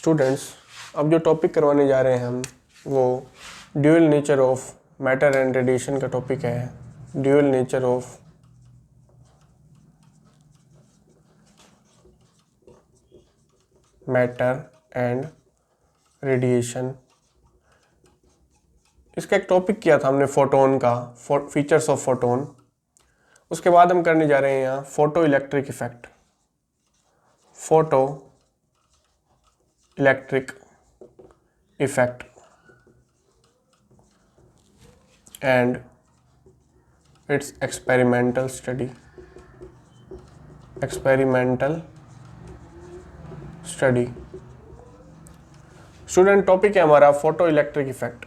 Students, अब जो topic करवाने जा रहे हैं हम वो dual nature of matter and radiation का टॉपिक है। Dual nature of matter and radiation. इसका एक टॉपिक किया था हमने फोटोन का, फीचर्स ऑफ फोटोन। उसके बाद हम करने जा रहे हैं यहाँ photo electric effect. Photo electric effect and its experimental study। Student, topic है हमारा photo electric effect.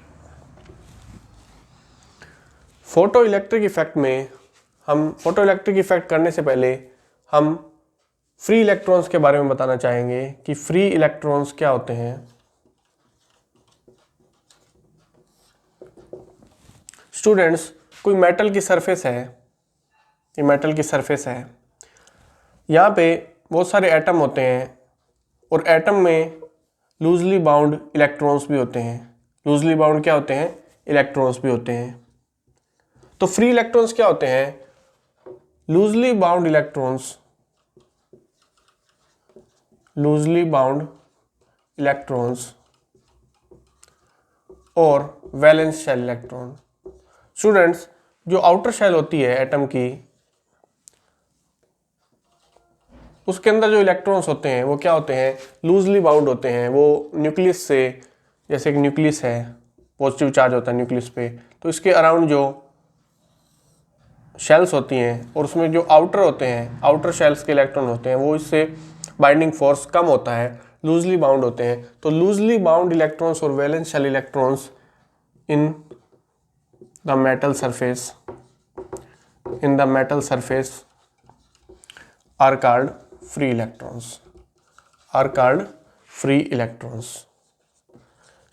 Photo electric effect में हम फोटो इलेक्ट्रिक इफेक्ट करने से पहले हम फ्री इलेक्ट्रॉन्स के बारे में बताना चाहेंगे कि फ्री इलेक्ट्रॉन्स क्या होते हैं। स्टूडेंट्स, कोई मेटल की सरफेस है, ये मेटल की सरफेस है, यहाँ पे बहुत सारे एटम होते हैं और एटम में लूजली बाउंड इलेक्ट्रॉन्स भी होते हैं। लूजली बाउंड क्या होते हैं? इलेक्ट्रॉन्स भी होते हैं। तो फ्री इलेक्ट्रॉन्स क्या होते हैं? Loosely bound electrons, loosely bound electrons और वैलेंस शेल इलेक्ट्रॉन। स्टूडेंट्स, जो आउटर शेल होती है एटम की, उसके अंदर जो इलेक्ट्रॉन्स होते हैं वो क्या होते हैं? लूजली बाउंड होते हैं। वो न्यूक्लियस से, जैसे एक न्यूक्लियस है, पॉजिटिव चार्ज होता है न्यूक्लियस पे, तो इसके अराउंड जो शेल्स होती हैं और उसमें जो आउटर होते हैं, आउटर शेल्स के इलेक्ट्रॉन होते हैं, वो इससे बाइंडिंग फोर्स कम होता है, लूजली बाउंड होते हैं। तो लूजली बाउंड इलेक्ट्रॉन्स और valence shell electrons in the metal surface are called free electrons।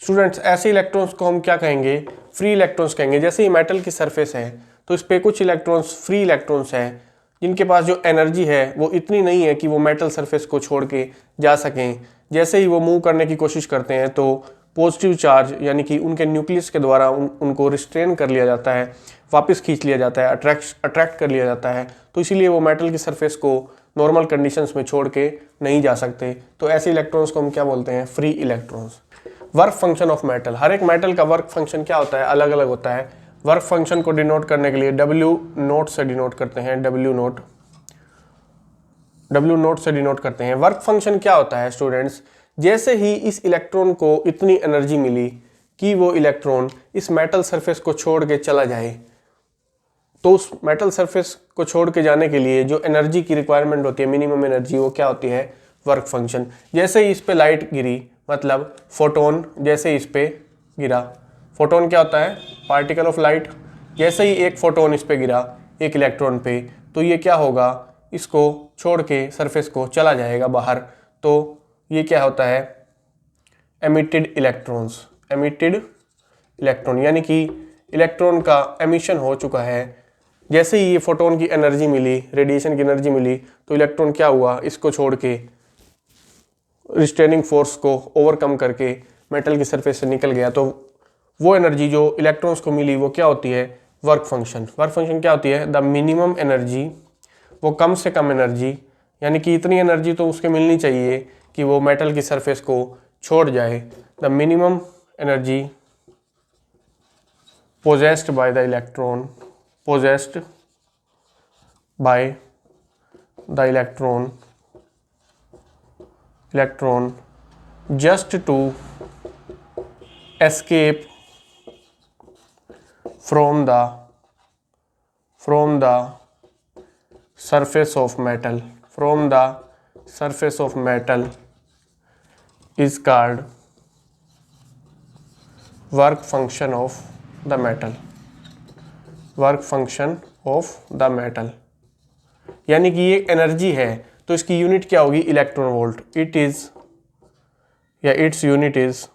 Students, ऐसे इलेक्ट्रॉन्स को हम क्या कहेंगे? फ्री इलेक्ट्रॉन्स कहेंगे। जैसे ही मेटल की सरफेस है तो इस पे कुछ इलेक्ट्रॉन्स फ्री इलेक्ट्रॉन्स हैं जिनके पास जो एनर्जी है वो इतनी नहीं है कि वो मेटल सरफेस को छोड़ के जा सकें। जैसे ही वो मूव करने की कोशिश करते हैं तो पॉजिटिव चार्ज यानी कि उनके न्यूक्लियस के द्वारा उनको रिस्ट्रेन कर लिया जाता है, वापस खींच लिया जाता है, अट्रैक्ट कर लिया जाता है। तो इसीलिए वो मेटल की सरफेस को नॉर्मल कंडीशंस में छोड़ के नहीं जा सकते। तो ऐसे इलेक्ट्रॉन्स को हम क्या बोलते हैं? Free electrons. Work function of metal, हर एक मेटल का वर्क फंक्शन क्या होता है? अलग अलग होता है। वर्क फंक्शन को डिनोट करने के लिए W0 से डिनोट करते हैं। W0 से डिनोट करते हैं। वर्क फंक्शन क्या होता है स्टूडेंट्स? जैसे ही इस इलेक्ट्रॉन को इतनी एनर्जी मिली कि वो इलेक्ट्रॉन इस मेटल सरफेस को छोड़ के चला जाए, तो उस मेटल सरफेस को छोड़ के जाने के लिए जो एनर्जी की रिक्वायरमेंट होती है, मिनिमम एनर्जी, वो क्या होती है? Work function. जैसे ही इस पे लाइट गिरी, मतलब फोटोन, जैसे ही इस पे गिरा, फोटोन क्या होता है? Particle of light. जैसे ही एक फोटोन इस पे गिरा एक इलेक्ट्रॉन पे, तो ये क्या होगा? इसको छोड़ के सरफेस को चला जाएगा बाहर। तो ये क्या होता है? Emitted electrons. एमिटेड इलेक्ट्रॉन यानी कि इलेक्ट्रॉन का एमिशन हो चुका है। जैसे ही ये फोटोन की एनर्जी मिली, रेडिएशन की एनर्जी मिली, तो इलेक्ट्रॉन क्या हुआ? इसको छोड़ के रिस्ट्रेनिंग फोर्स को ओवरकम करके मेटल की सरफेस से निकल गया। तो वो एनर्जी जो इलेक्ट्रॉन्स को मिली वो क्या होती है? Work function. वर्क फंक्शन क्या होती है? द मिनिमम एनर्जी, वो कम से कम एनर्जी, यानी कि इतनी एनर्जी तो उसके मिलनी चाहिए कि वो मेटल की सरफेस को छोड़ जाए। The minimum energy possessed by the electron just to escape from the surface of metal, is called work function of the metal। यानी कि ये एनर्जी है तो इसकी यूनिट क्या होगी? Electron volt. Its unit is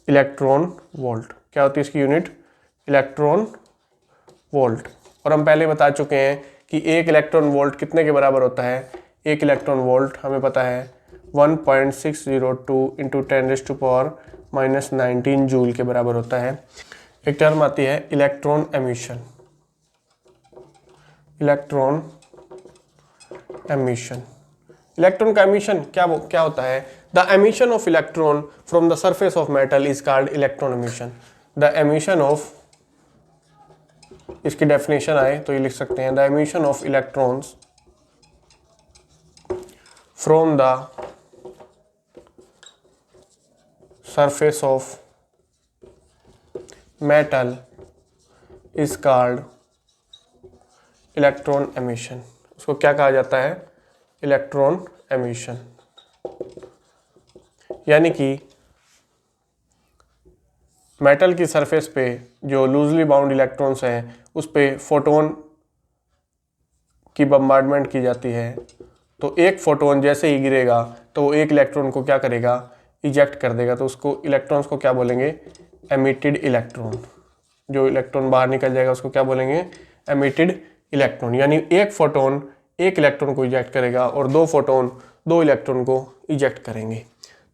electron volt. क्या होती है इसकी यूनिट? Electron volt. और हम पहले बता चुके हैं कि एक इलेक्ट्रॉन वोल्ट कितने के बराबर होता है? एक इलेक्ट्रॉन वोल्ट हमें पता है 1.602 इंटू 10⁻⁻19 जूल के बराबर होता है। एक टर्म आती है electron emission. Electron emission, electron का एमिशन क्या होता है? The emission of electron from the surface of metal is called electron emission. The emission of, इसकी डेफिनेशन आए तो ये लिख सकते हैं, the emission of electrons from the surface of metal is called electron emission. उसको क्या कहा जाता है? Electron emission. यानी कि मेटल की सरफेस पे जो लूजली बाउंड इलेक्ट्रॉन्स हैं उस पे फोटोन की बम्बार्डमेंट की जाती है। तो एक फोटोन जैसे ही गिरेगा तो वो एक इलेक्ट्रॉन को क्या करेगा? इजेक्ट कर देगा। तो उसको इलेक्ट्रॉन्स को क्या बोलेंगे? Emitted electron. जो इलेक्ट्रॉन बाहर निकल जाएगा उसको क्या बोलेंगे? Emitted electron. यानी एक फोटोन एक इलेक्ट्रॉन को इजेक्ट करेगा और दो फोटोन दो इलेक्ट्रॉन को इजेक्ट करेंगे।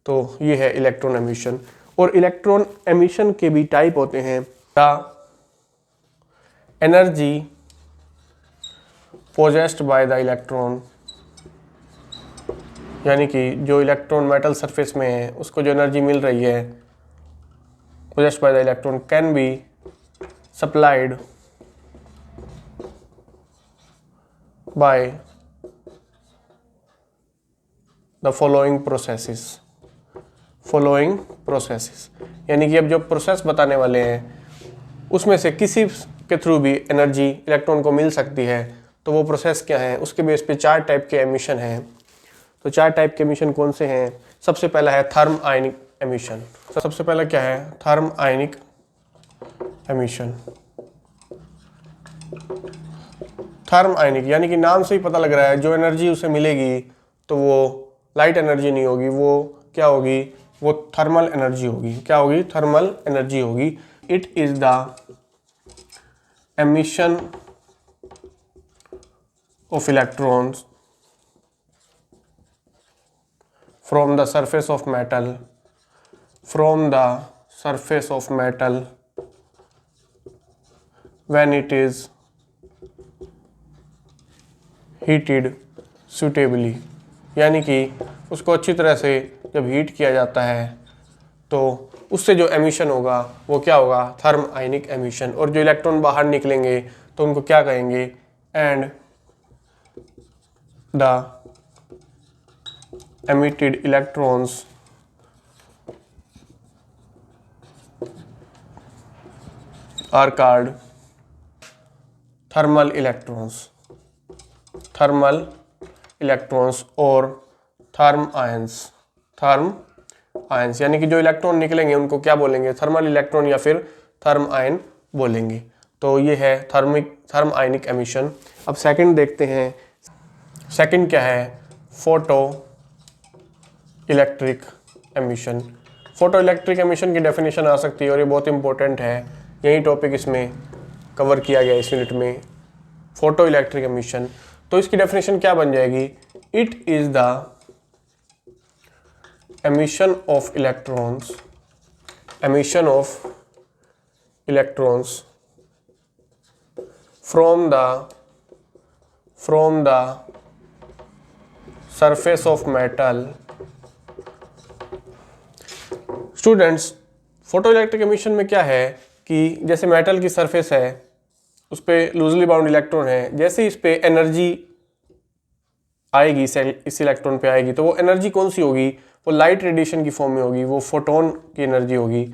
तो ये है इलेक्ट्रॉन एमिशन। और इलेक्ट्रॉन एमिशन के भी टाइप होते हैं। The energy possessed by the electron, यानी कि जो इलेक्ट्रॉन मेटल सरफेस में है उसको जो एनर्जी मिल रही है possessed by the electron can be supplied by the following processes। यानी कि अब जो प्रोसेस बताने वाले हैं उसमें से किसी के थ्रू भी एनर्जी इलेक्ट्रॉन को मिल सकती है। तो वो प्रोसेस क्या है? उसके बेस पे 4 टाइप के एमिशन हैं। तो 4 टाइप के एमिशन कौन से हैं? सबसे पहला है थर्म आयनिक एमिशन। सबसे पहला क्या है? थर्म आयनिक एमिशन। थर्म आयनिक यानी कि नाम से ही पता लग रहा है जो एनर्जी उसे मिलेगी तो वो लाइट एनर्जी नहीं होगी, वो क्या होगी? वो थर्मल एनर्जी होगी। क्या होगी? थर्मल एनर्जी होगी। It is the emission of electrons from the surface of metal, when it is heated suitably। यानी कि उसको अच्छी तरह से जब हीट किया जाता है तो उससे जो एमिशन होगा वो क्या होगा? थर्म आयनिक एमिशन। और जो इलेक्ट्रॉन बाहर निकलेंगे तो उनको क्या कहेंगे? And the emitted electrons are called thermal electrons और थर्म आयंस। यानी कि जो इलेक्ट्रॉन निकलेंगे उनको क्या बोलेंगे? थर्मल इलेक्ट्रॉन या फिर थर्म आयन बोलेंगे। तो ये है थर्म आयनिक एमिशन। अब सेकंड देखते हैं। सेकंड क्या है? Photo electric emission. Photo electric emission की डेफिनेशन आ सकती है और ये बहुत इंपॉर्टेंट है। यही टॉपिक इसमें कवर किया गया इस यूनिट में, फोटो इलेक्ट्रिक एमिशन। तो इसकी डेफिनेशन क्या बन जाएगी? It is the emission of electrons from the surface of metal. Students, photo electric emission में क्या है कि जैसे मेटल की सरफेस है उस पर लूजली बाउंड इलेक्ट्रॉन है, जैसे इस पे एनर्जी आएगी इस इलेक्ट्रॉन पे आएगी तो वो एनर्जी कौन सी होगी? वो लाइट रेडिएशन की फॉर्म में होगी, वो फोटोन की एनर्जी होगी।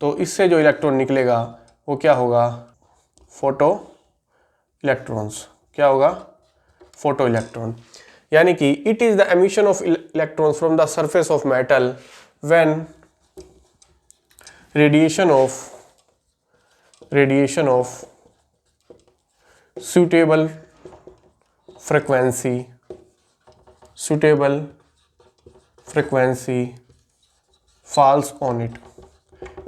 तो इससे जो इलेक्ट्रॉन निकलेगा वो क्या होगा? Photo electrons. क्या होगा? Photo electron. यानी कि it is the emission of electrons from the surface of metal when radiation of suitable frequency falls on it।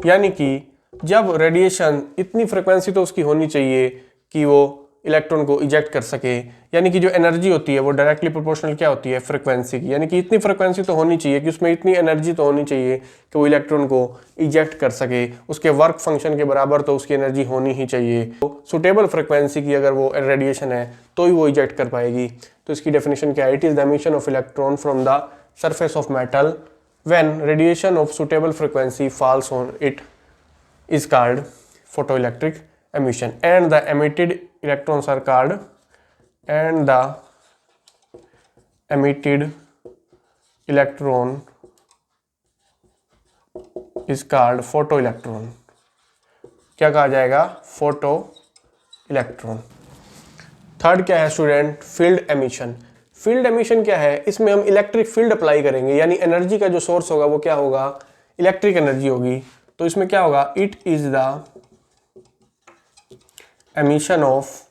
यानी कि जब रेडिएशन, इतनी फ्रिक्वेंसी तो उसकी होनी चाहिए कि वो इलेक्ट्रॉन को इजेक्ट कर सके, यानी कि जो एनर्जी होती है वो डायरेक्टली प्रोपोर्शनल क्या होती है, फ्रिक्वेंसी की, यानी कि इतनी फ्रिक्वेंसी तो होनी चाहिए कि उसमें इतनी एनर्जी तो होनी चाहिए कि वो इलेक्ट्रॉन को इजेक्ट कर सके, उसके वर्क फंक्शन के बराबर तो उसकी एनर्जी होनी ही चाहिए। तो सुटेबल फ्रिक्वेंसी की अगर वो रेडिएशन है तो ही वो इजेक्ट कर पाएगी। तो इसकी डेफिनेशन क्या है, it is the emission of electron from the surface of metal when radiation of suitable frequency falls on it is called photoelectric emission, and the emitted electrons are called photoelectron। क्या कहा जाएगा, photo electron. Third क्या है student, field emission. Field emission क्या है, इसमें हम electric field apply करेंगे, यानी एनर्जी का जो सोर्स होगा वो क्या होगा, इलेक्ट्रिक एनर्जी होगी। तो इसमें क्या होगा, it is the emission of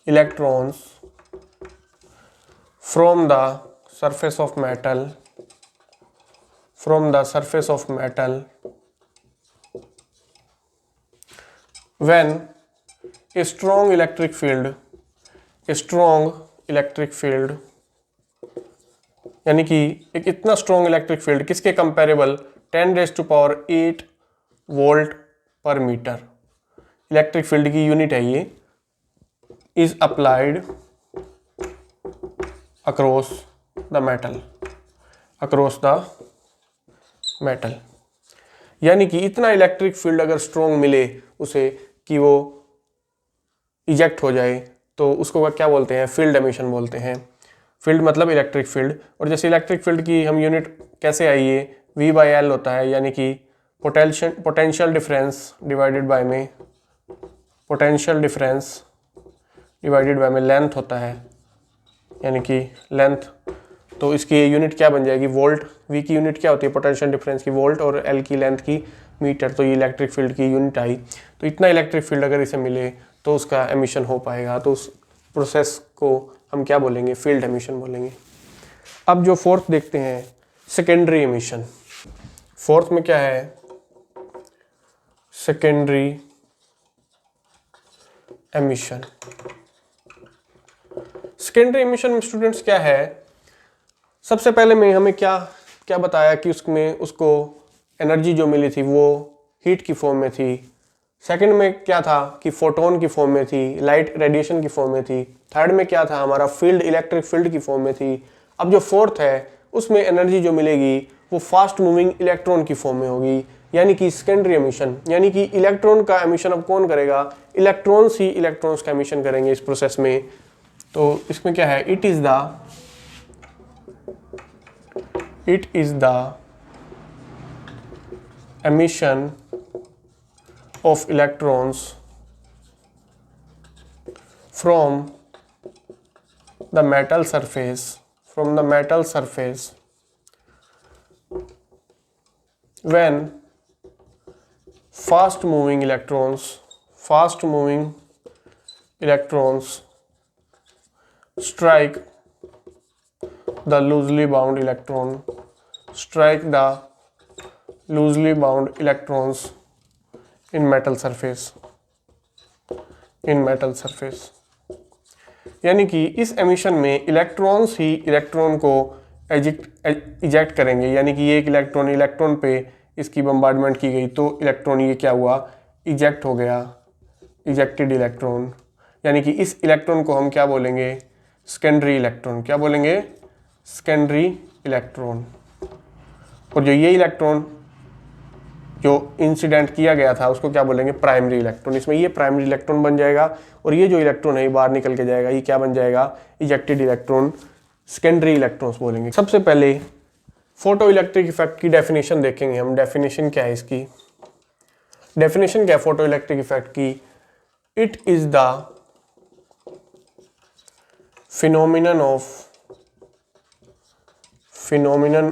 electrons from the surface of metal when a strong electric field यानी कि एक इतना स्ट्रॉन्ग इलेक्ट्रिक फील्ड किसके कंपेरेबल, 10⁸ वोल्ट पर मीटर, इलेक्ट्रिक फील्ड की यूनिट है ये, is applied across the metal, यानी कि इतना इलेक्ट्रिक फील्ड अगर स्ट्रॉन्ग मिले उसे कि वो इजेक्ट हो जाए तो उसको क्या बोलते हैं, फील्ड एमिशन बोलते हैं। फील्ड मतलब इलेक्ट्रिक फील्ड। और जैसे इलेक्ट्रिक फील्ड की हम यूनिट कैसे आई है, V/L होता है, यानी कि पोटेंशियल डिफरेंस डिवाइडेड बाय में लेंथ होता है, यानी कि लेंथ। तो इसकी यूनिट क्या बन जाएगी, वोल्ट। V की यूनिट क्या होती है, पोटेंशियल डिफरेंस की वोल्ट, और L की लेंथ की मीटर। तो ये इलेक्ट्रिक फील्ड की यूनिट आई। तो इतना इलेक्ट्रिक फील्ड अगर इसे मिले तो उसका एमिशन हो पाएगा। तो उस प्रोसेस को हम क्या बोलेंगे, फील्ड एमिशन बोलेंगे। अब जो फोर्थ देखते हैं, सेकेंडरी एमिशन। फोर्थ में क्या है, सेकेंडरी एमिशन। सेकेंडरी एमिशन में स्टूडेंट्स क्या है, सबसे पहले में हमें क्या बताया कि उसको एनर्जी जो मिली थी वो हीट की फॉर्म में थी। सेकंड में क्या था कि फोटोन की फॉर्म में थी, लाइट रेडिएशन की फॉर्म में थी। थर्ड में क्या था, हमारा फील्ड इलेक्ट्रिक फील्ड की फॉर्म में थी। अब जो फोर्थ है उसमें एनर्जी जो मिलेगी वो फास्ट मूविंग इलेक्ट्रॉन की फॉर्म में होगी, यानी कि सेकेंडरी एमिशन। यानी कि इलेक्ट्रॉन का एमिशन अब कौन करेगा, इलेक्ट्रॉन्स ही इलेक्ट्रॉन्स का एमिशन करेंगे इस प्रोसेस में। तो इसमें क्या है, it is the emission of electrons from the metal surface when fast moving electrons strike the loosely bound electrons in metal surface। यानी कि इस एमिशन में इलेक्ट्रॉन्स ही इलेक्ट्रॉन को इजेक्ट करेंगे, यानी कि ये एक इलेक्ट्रॉन पे इसकी बम्बार्डमेंट की गई तो इलेक्ट्रॉन ये क्या हुआ, इजेक्ट हो गया, इजेक्टेड इलेक्ट्रॉन। यानी कि इस इलेक्ट्रॉन को हम क्या बोलेंगे, सेकेंडरी इलेक्ट्रॉन। क्या बोलेंगे, सेकेंडरी इलेक्ट्रॉन। और जो ये इलेक्ट्रॉन जो इंसिडेंट किया गया था उसको क्या बोलेंगे, प्राइमरी इलेक्ट्रॉन। इसमें ये प्राइमरी इलेक्ट्रॉन बन जाएगा और ये जो इलेक्ट्रॉन है ये बाहर निकल के जाएगा, ये क्या बन जाएगा, इजेक्टेड इलेक्ट्रॉन, सेकेंडरी इलेक्ट्रॉन्स बोलेंगे। सबसे पहले फोटो इलेक्ट्रिक इफेक्ट की डेफिनेशन देखेंगे हम। डेफिनेशन क्या है इसकी, डेफिनेशन क्या है फोटो इलेक्ट्रिक इफेक्ट की, it is the phenomenon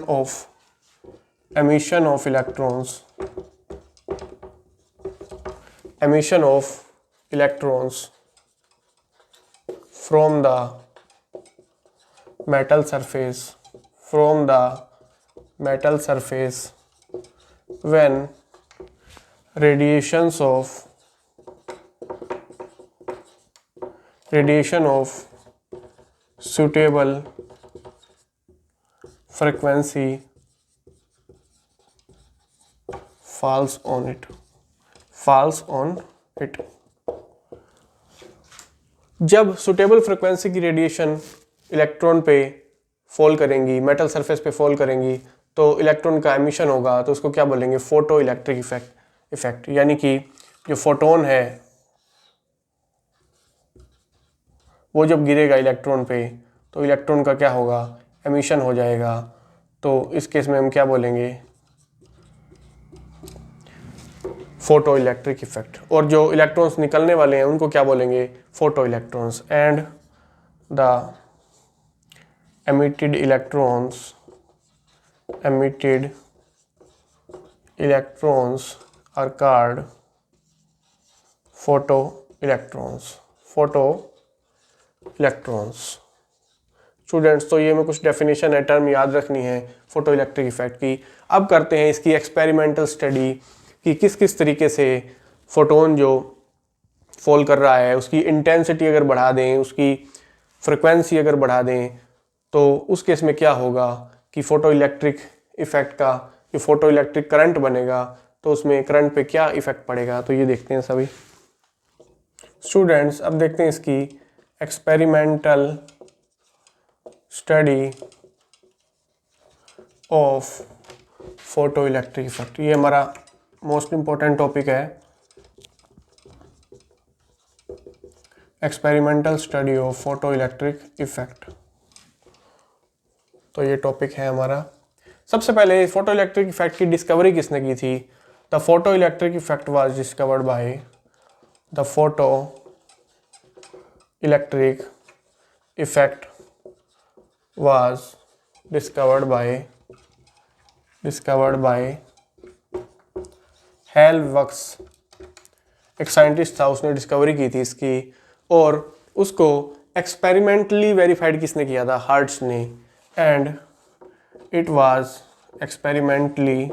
of emission of electrons from the metal surface when radiations of radiation of suitable frequency falls on it, जब सुटेबल फ्रिक्वेंसी की रेडिएशन इलेक्ट्रॉन पे fall करेंगी, metal surface पे fall करेंगी, तो electron का emission होगा, तो उसको क्या बोलेंगे, फोटो इलेक्ट्रिक इफेक्ट। यानी कि जो फोटोन है वो जब गिरेगा इलेक्ट्रॉन पे तो इलेक्ट्रॉन का क्या होगा, एमिशन हो जाएगा। तो इस केस में हम क्या बोलेंगे, फोटो इलेक्ट्रिक इफेक्ट। और जो इलेक्ट्रॉन्स निकलने वाले हैं उनको क्या बोलेंगे, photo electrons. And the emitted electrons are called photoelectrons। Students, तो ये में कुछ डेफिनेशन है, टर्म याद रखनी है फोटो इलेक्ट्रिक इफेक्ट की। अब करते हैं इसकी एक्सपेरिमेंटल स्टडी कि किस किस तरीके से फोटोन जो फॉल कर रहा है उसकी इंटेंसिटी अगर बढ़ा दें, उसकी फ्रिक्वेंसी अगर बढ़ा दें, तो उस केस में क्या होगा कि फोटो इलेक्ट्रिक इफेक्ट का, कि फोटो इलेक्ट्रिक करंट बनेगा, तो उसमें करंट पे क्या इफेक्ट पड़ेगा, तो ये देखते हैं सभी स्टूडेंट्स। अब देखते हैं इसकी experimental study of photo electric effect. ये हमारा मोस्ट इंपॉर्टेंट टॉपिक है, experimental study of photo electric effect. तो ये टॉपिक है हमारा। सबसे पहले फोटो इलेक्ट्रिक इफेक्ट की डिस्कवरी किसने की थी? The photo electric effect was discovered by the photo electric effect was discovered by hello works. एक साइंटिस्ट था, उसने डिस्कवरी की थी इसकी, और उसको एक्सपेरिमेंटली वेरीफाइड किसने किया था? हर्ट्ज ने। And it was experimentally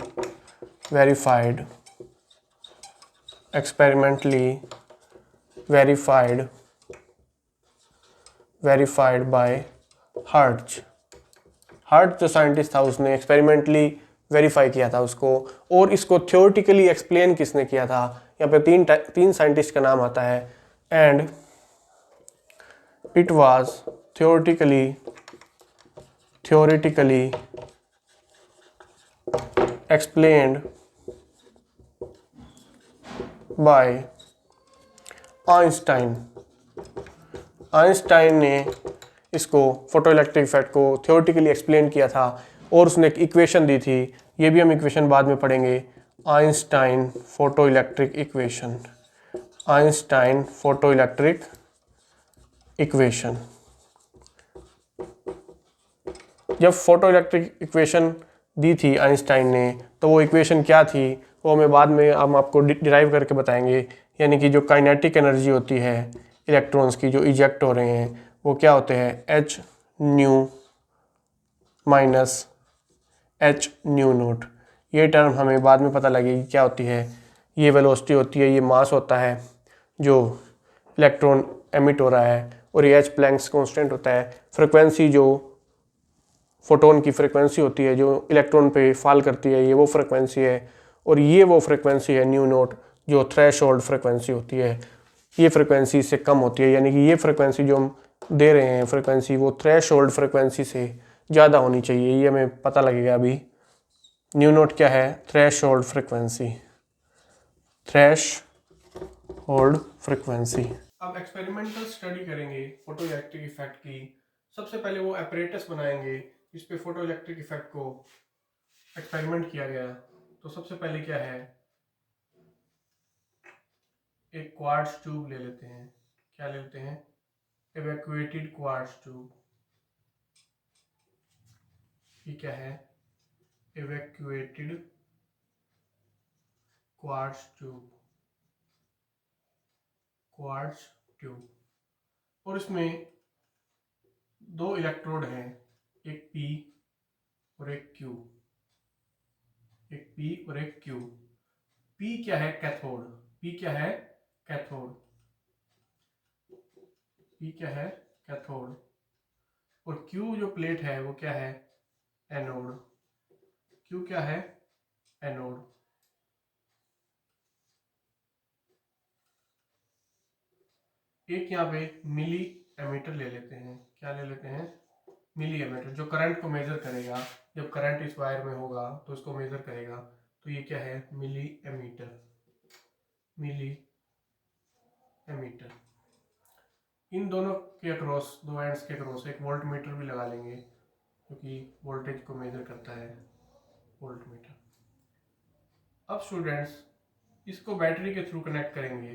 verified bye hertz. Hertz जो साइंटिस्ट था उसने एक्सपेरिमेंटली वेरीफाई किया था उसको। और इसको थ्योरेटिकली एक्सप्लेन किसने किया था? यहाँ पे तीन साइंटिस्ट का नाम आता है। And it was theoretically explained by Einstein. Einstein ने इसको फोटो इलेक्ट्रिक इफेक्ट को थ्योरेटिकली एक्सप्लेन किया था, और उसने एक इक्वेशन दी थी, ये भी हम इक्वेशन बाद में पढ़ेंगे। Einstein photoelectric equation. Einstein photoelectric equation. जब फोटो इलेक्ट्रिक इक्वेशन दी थी आइंस्टाइन ने, तो वो इक्वेशन क्या थी वो हमें बाद में हम आपको डिराइव करके बताएंगे। यानी कि जो काइनेटिक एनर्जी होती है इलेक्ट्रॉन्स की जो इजेक्ट हो रहे हैं, वो क्या होते हैं? H new minus H nu note. ये टर्म हमें बाद में पता लगेगी क्या होती है। ये वेलोसिटी होती है, ये मास होता है जो इलेक्ट्रॉन एमिट हो रहा है, और ये एच प्लैंक्स कांस्टेंट होता है। फ्रिक्वेंसी जो फोटोन की फ्रिक्वेंसी होती है जो इलेक्ट्रॉन पे फॉल करती है, ये वो फ्रिक्वेंसी है। और ये वो फ्रिक्वेंसी है न्यू नोट जो थ्रेशोल्ड फ्रिक्वेंसी होती है। ये फ्रिक्वेंसी से कम होती है, यानी कि ये फ्रिक्वेंसी जो हम दे रहे हैं फ्रिक्वेंसी, वो थ्रेशोल्ड फ्रिक्वेंसी से ज़्यादा होनी चाहिए। ये हमें पता लगेगा अभी। न्यू नोट क्या है? Threshold frequency. Threshold frequency. अब एक्सपेरिमेंटल स्टडी करेंगे फोटो इलेक्ट्रिक इफेक्ट की। सबसे पहले वो apparatus बनाएंगे जिस पे फोटो इलेक्ट्रिक इफेक्ट को एक्सपेरिमेंट किया गया। तो सबसे पहले क्या है, एक क्वार्ट्ज ट्यूब ले लेते हैं। क्या ले लेते हैं? Evacuated quartz tube. ये क्या है? Evacuated quartz tube. और इसमें दो इलेक्ट्रोड हैं, एक P और एक Q। P क्या है? कैथोड। P क्या है, कैथोड, और Q जो प्लेट है वो क्या है, एनोड। Q क्या है, एनोड। एक यहाँ पे मिली एमीटर ले लेते हैं, क्या ले लेते हैं, मिली एमीटर, जो करंट को मेजर करेगा। जब करंट इस वायर में होगा तो इसको मेजर करेगा, तो ये क्या है, मिली एमीटर, मिली एमीटर। इन दोनों के अक्रॉस, दो एंड्स के अक्रॉस एक वोल्ट मीटर भी लगा लेंगे, क्योंकि वोल्टेज को मेजर करता है वोल्ट मीटर। अब स्टूडेंट्स इसको बैटरी के थ्रू कनेक्ट करेंगे।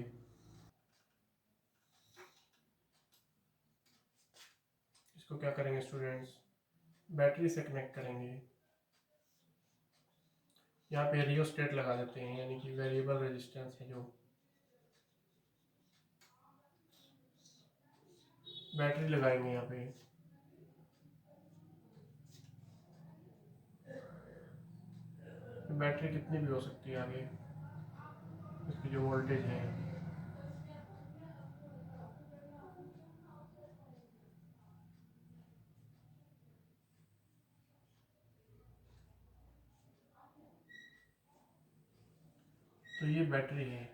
इसको क्या करेंगे स्टूडेंट्स, बैटरी से कनेक्ट करेंगे। यहाँ पे रियोस्टेट लगा देते हैं, यानी कि वेरिएबल रेजिस्टेंस है जो बैटरी लगाएंगे यहाँ पे। बैटरी कितनी भी हो सकती है आगे, इसकी जो वोल्टेज है। तो ये बैटरी है,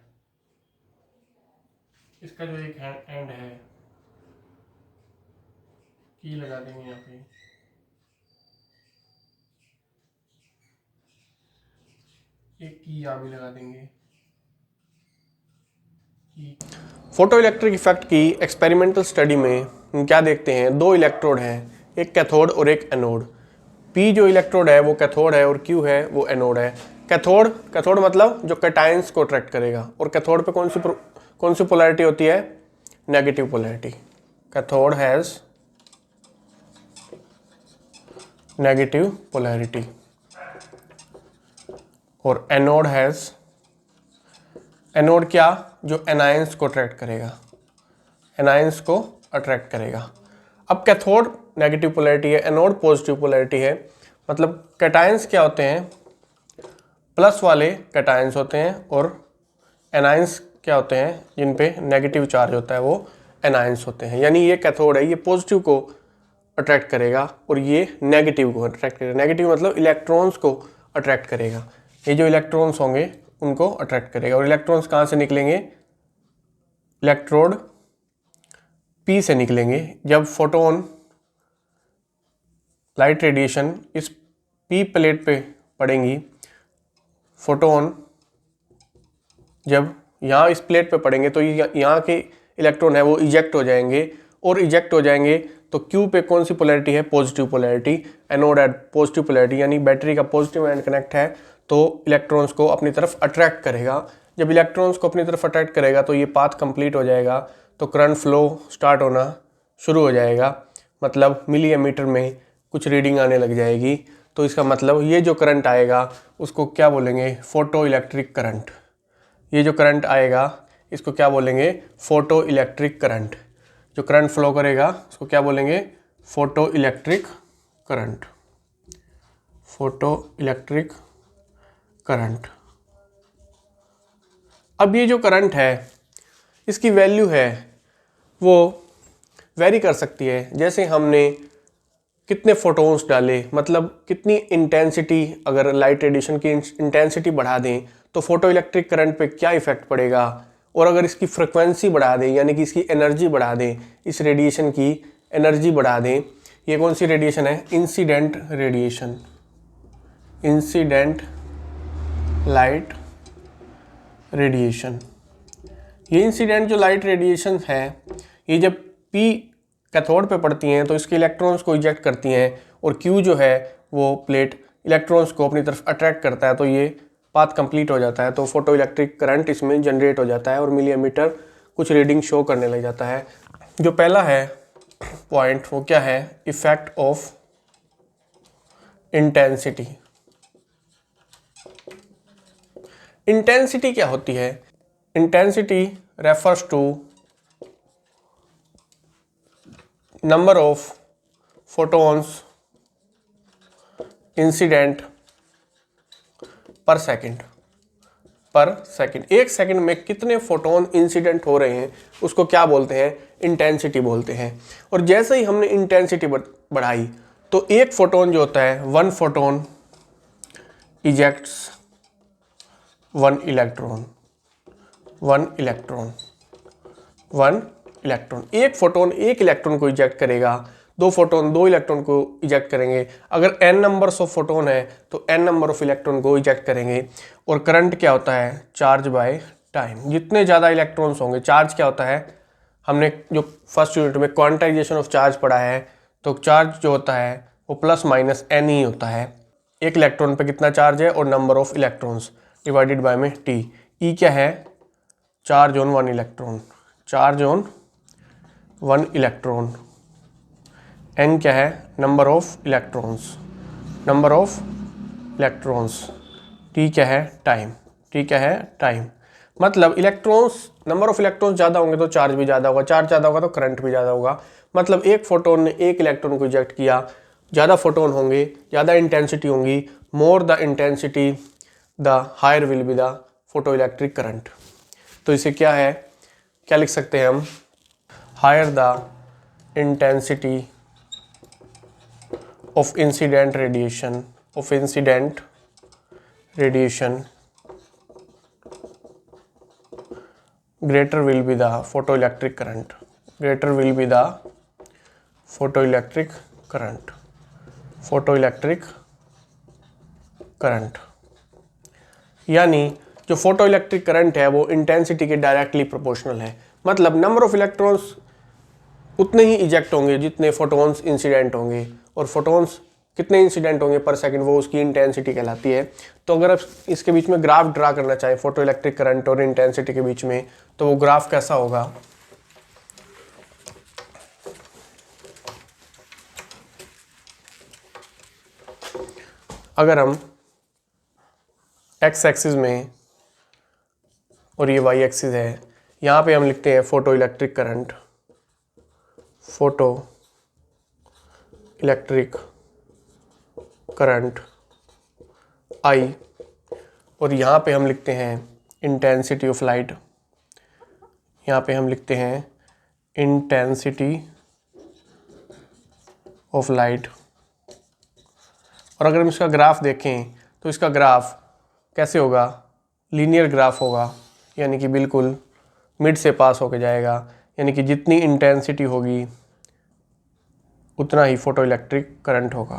इसका जो एक एंड है, की लगा देंगे यहाँ पे। एक की यहाँ भी लगा देंगे, की। फोटो इलेक्ट्रिक इफेक्ट की एक्सपेरिमेंटल स्टडी में हम क्या देखते हैं, दो इलेक्ट्रोड हैं, एक कैथोड और एक एनोड। पी जो इलेक्ट्रोड है वो कैथोड है और क्यू है वो एनोड है। कैथोड, कैथोड मतलब जो कैटायंस को अट्रैक्ट करेगा, और कैथोड पे कौन सी पोलैरिटी होती है, negative polarity. Cathode has negative polarity और एनोड हैज, एनोड क्या, जो एनायंस को अट्रैक्ट करेगा, एनायंस को अट्रैक्ट करेगा। अब कैथोड नेगेटिव पोलैरिटी है, एनोड पॉजिटिव पोलैरिटी है, मतलब कैटायंस क्या होते हैं, प्लस वाले कैटायंस होते हैं, और एनायंस क्या होते हैं, जिन पे नेगेटिव चार्ज होता है वो एनायंस होते हैं। यानी ये कैथोड है, ये पॉजिटिव को अट्रैक्ट करेगा और ये नेगेटिव को अट्रैक्ट करेगा। नेगेटिव मतलब इलेक्ट्रॉन्स को अट्रैक्ट करेगा, ये जो इलेक्ट्रॉन्स होंगे उनको अट्रैक्ट करेगा। और इलेक्ट्रॉन्स कहाँ से निकलेंगे, इलेक्ट्रोड पी से निकलेंगे। जब फोटोन, लाइट रेडिएशन इस पी प्लेट पे पड़ेंगी, फोटोन जब यहाँ इस प्लेट पे पड़ेंगे तो यहाँ के इलेक्ट्रॉन है वो इजेक्ट हो जाएंगे, और इजेक्ट हो जाएंगे तो क्यू पे कौन सी पोलैरिटी है, positive polarity. Anode at positive polarity, यानी बैटरी का पॉजिटिव एंड कनेक्ट है तो इलेक्ट्रॉन्स को अपनी तरफ अट्रैक्ट करेगा। जब इलेक्ट्रॉन्स को अपनी तरफ अट्रैक्ट करेगा तो ये पाथ कंप्लीट हो जाएगा, तो करंट फ्लो स्टार्ट होना शुरू हो जाएगा, मतलब मिली एमीटर में कुछ रीडिंग आने लग जाएगी। तो इसका मतलब ये जो करंट आएगा उसको क्या बोलेंगे, फोटो इलेक्ट्रिक करंट। ये जो करंट आएगा इसको क्या बोलेंगे, फोटो इलेक्ट्रिक करंट। जो करंट फ्लो करेगा उसको क्या बोलेंगे, photo electric current, photoelectric current. अब ये जो करंट है इसकी वैल्यू है वो वेरी कर सकती है, जैसे हमने कितने फोटोन्स डाले, मतलब कितनी इंटेंसिटी, अगर लाइट रेडिएशन की इंटेंसिटी बढ़ा दें तो फोटो इलेक्ट्रिक करंट पे क्या इफेक्ट पड़ेगा, और अगर इसकी फ्रिक्वेंसी बढ़ा दें यानी कि इसकी एनर्जी बढ़ा दें, इस रेडिएशन की एनर्जी बढ़ा दें। ये कौन सी रेडिएशन है, incident radiation, incident light radiation. ये इंसिडेंट जो लाइट रेडिएशन है, ये जब पी कैथोड पे पड़ती हैं तो इसके इलेक्ट्रॉन्स को इजेक्ट करती हैं, और क्यू जो है वो प्लेट इलेक्ट्रॉन्स को अपनी तरफ अट्रैक्ट करता है, तो ये पाथ कंप्लीट हो जाता है, तो फोटो इलेक्ट्रिक करंट इसमें जनरेट हो जाता है और मिली एमीटर कुछ रीडिंग शो करने लग जाता है। जो पहला है पॉइंट वो क्या है, इफेक्ट ऑफ इंटेंसिटी। इंटेंसिटी क्या होती है, intensity refers to number of photons incident per second. Per second. एक सेकंड में कितने फोटोन इंसिडेंट हो रहे हैं उसको क्या बोलते हैं, इंटेंसिटी बोलते हैं। और जैसे ही हमने इंटेंसिटी बढ़ाई तो एक फोटोन जो होता है, one photon ejects one electron, one electron, one electron. एक फोटोन एक इलेक्ट्रॉन को इजेक्ट करेगा, दो फोटोन दो इलेक्ट्रॉन को इजेक्ट करेंगे। अगर n नंबर्स ऑफ फोटोन है तो n नंबर ऑफ इलेक्ट्रॉन को इजेक्ट करेंगे। और करंट क्या होता है, चार्ज बाय टाइम। जितने ज़्यादा इलेक्ट्रॉन्स होंगे, चार्ज क्या होता है, हमने जो फर्स्ट यूनिट में क्वांटाइजेशन ऑफ चार्ज पढ़ा है, तो चार्ज जो होता है वो प्लस माइनस n ही होता है। एक इलेक्ट्रॉन पे कितना चार्ज है और number of electrons divided by में t। E क्या है, charge on one electron, charge on one electron. n क्या है, number of electrons, number of electrons. t क्या है, टाइम, t क्या है, टाइम। मतलब इलेक्ट्रॉन्स, नंबर ऑफ इलेक्ट्रॉन्स ज़्यादा होंगे तो चार्ज भी ज़्यादा होगा, चार्ज ज़्यादा होगा तो करंट भी ज़्यादा होगा। मतलब एक फोटोन ने एक इलेक्ट्रॉन को इजेक्ट किया, ज़्यादा फोटोन होंगे, ज़्यादा इंटेंसिटी होंगी, more the intensity the higher will be the photoelectric current. तो इसे क्या है, क्या लिख सकते हैं हम, higher the intensity of incident radiation, of incident radiation, greater will be the photoelectric current, greater will be the photoelectric current, photoelectric current। यानी जो फोटो इलेक्ट्रिक करंट है वो इंटेंसिटी के डायरेक्टली प्रोपोर्शनल है। मतलब नंबर ऑफ इलेक्ट्रॉन्स उतने ही eject होंगे जितने फोटोन्स इंसिडेंट होंगे, और फोटोन्स कितने इंसिडेंट होंगे पर सेकंड, वो उसकी इंटेंसिटी कहलाती है। तो अगर आप इसके बीच में ग्राफ ड्रा करना चाहें फोटो इलेक्ट्रिक करंट और इंटेंसिटी के बीच में, तो वो ग्राफ कैसा होगा, अगर हम एक्स एक्सिस में और ये वाई एक्सिस है, यहाँ पे हम लिखते हैं photo electric current, photoelectric current I, और यहाँ पे हम लिखते हैं इंटेंसिटी ऑफ लाइट, यहाँ पे हम लिखते हैं इंटेंसिटी ऑफ लाइट। और अगर हम इसका ग्राफ देखें तो इसका ग्राफ कैसे होगा, लीनियर ग्राफ होगा, यानी कि बिल्कुल मिड से पास होके जाएगा। यानी कि जितनी इंटेंसिटी होगी उतना ही फोटो इलेक्ट्रिक करंट होगा।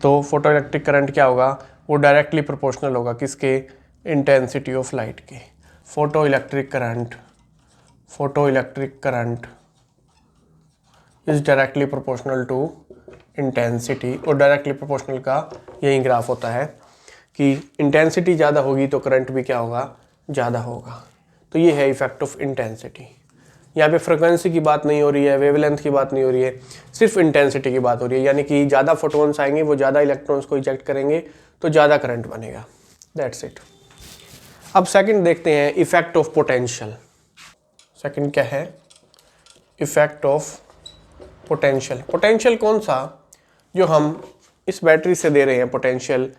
तो फोटो इलेक्ट्रिक करंट क्या होगा, वो डायरेक्टली प्रोपोर्शनल होगा किसके, इंटेंसिटी ऑफ लाइट के। Photoelectric current, photoelectric current is directly proportional to intensity. और डायरेक्टली प्रोपोर्शनल का यही ग्राफ होता है कि इंटेंसिटी ज़्यादा होगी तो करंट भी क्या होगा, ज़्यादा होगा। तो ये है इफेक्ट ऑफ इंटेंसिटी। यहाँ पे फ्रिक्वेंसी की बात नहीं हो रही है, वेवलेंथ की बात नहीं हो रही है, सिर्फ इंटेंसिटी की बात हो रही है। यानी कि ज़्यादा फोटोन्स आएंगे, वो ज़्यादा इलेक्ट्रॉन्स को इजेक्ट करेंगे तो ज़्यादा करंट बनेगा। That's it. अब सेकंड देखते हैं, इफेक्ट ऑफ पोटेंशियल। सेकंड क्या है, इफेक्ट ऑफ पोटेंशियल। पोटेंशियल कौन सा, जो हम इस बैटरी से दे रहे हैं पोटेंशियल,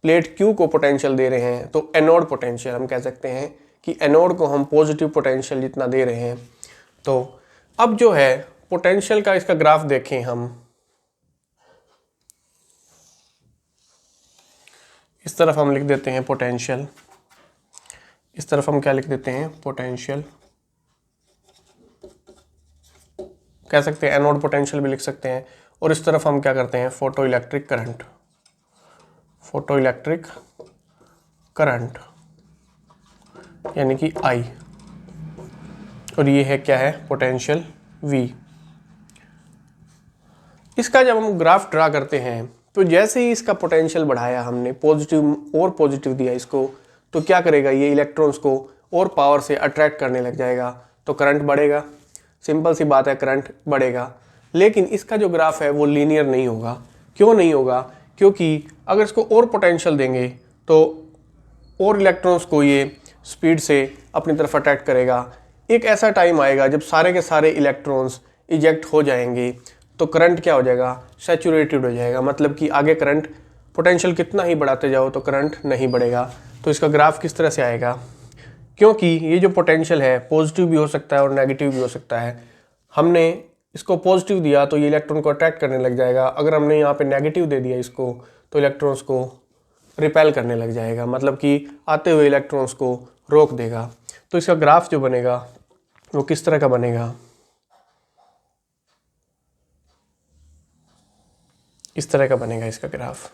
प्लेट Q को पोटेंशियल दे रहे हैं, तो एनोड पोटेंशियल हम कह सकते हैं कि एनोड को हम पॉजिटिव पोटेंशियल जितना दे रहे हैं। तो अब जो है पोटेंशियल का इसका ग्राफ देखें हम, इस तरफ हम लिख देते हैं पोटेंशियल, इस तरफ हम क्या लिख देते हैं, पोटेंशियल कह सकते हैं, एनोड पोटेंशियल भी लिख सकते हैं। और इस तरफ हम क्या करते हैं, photo electric current, photoelectric current यानी कि I। और ये है क्या है, पोटेंशियल V। इसका जब हम ग्राफ ड्रा करते हैं तो जैसे ही इसका पोटेंशियल बढ़ाया हमने, पॉजिटिव और पॉजिटिव दिया इसको, तो क्या करेगा, ये इलेक्ट्रॉन्स को और पावर से अट्रैक्ट करने लग जाएगा, तो करंट बढ़ेगा। सिंपल सी बात है, करंट बढ़ेगा। लेकिन इसका जो ग्राफ है वो लीनियर नहीं होगा। क्यों नहीं होगा, क्योंकि अगर इसको और पोटेंशियल देंगे तो और इलेक्ट्रॉन्स को ये स्पीड से अपनी तरफ अट्रैक्ट करेगा। एक ऐसा टाइम आएगा जब सारे के सारे इलेक्ट्रॉन्स इजेक्ट हो जाएंगे, तो करंट क्या हो जाएगा, सैचुरेटेड हो जाएगा। मतलब कि आगे करंट पोटेंशियल कितना ही बढ़ाते जाओ तो करंट नहीं बढ़ेगा। तो इसका ग्राफ किस तरह से आएगा, क्योंकि ये जो पोटेंशियल है पॉजिटिव भी हो सकता है और नेगेटिव भी हो सकता है। हमने इसको पॉजिटिव दिया तो ये इलेक्ट्रॉन को अट्रैक्ट करने लग जाएगा, अगर हमने यहाँ पे नेगेटिव दे दिया इसको तो इलेक्ट्रॉन्स को रिपेल करने लग जाएगा, मतलब कि आते हुए इलेक्ट्रॉन्स को रोक देगा। तो इसका ग्राफ जो बनेगा वो किस तरह का बनेगा, इस तरह का बनेगा इसका ग्राफ।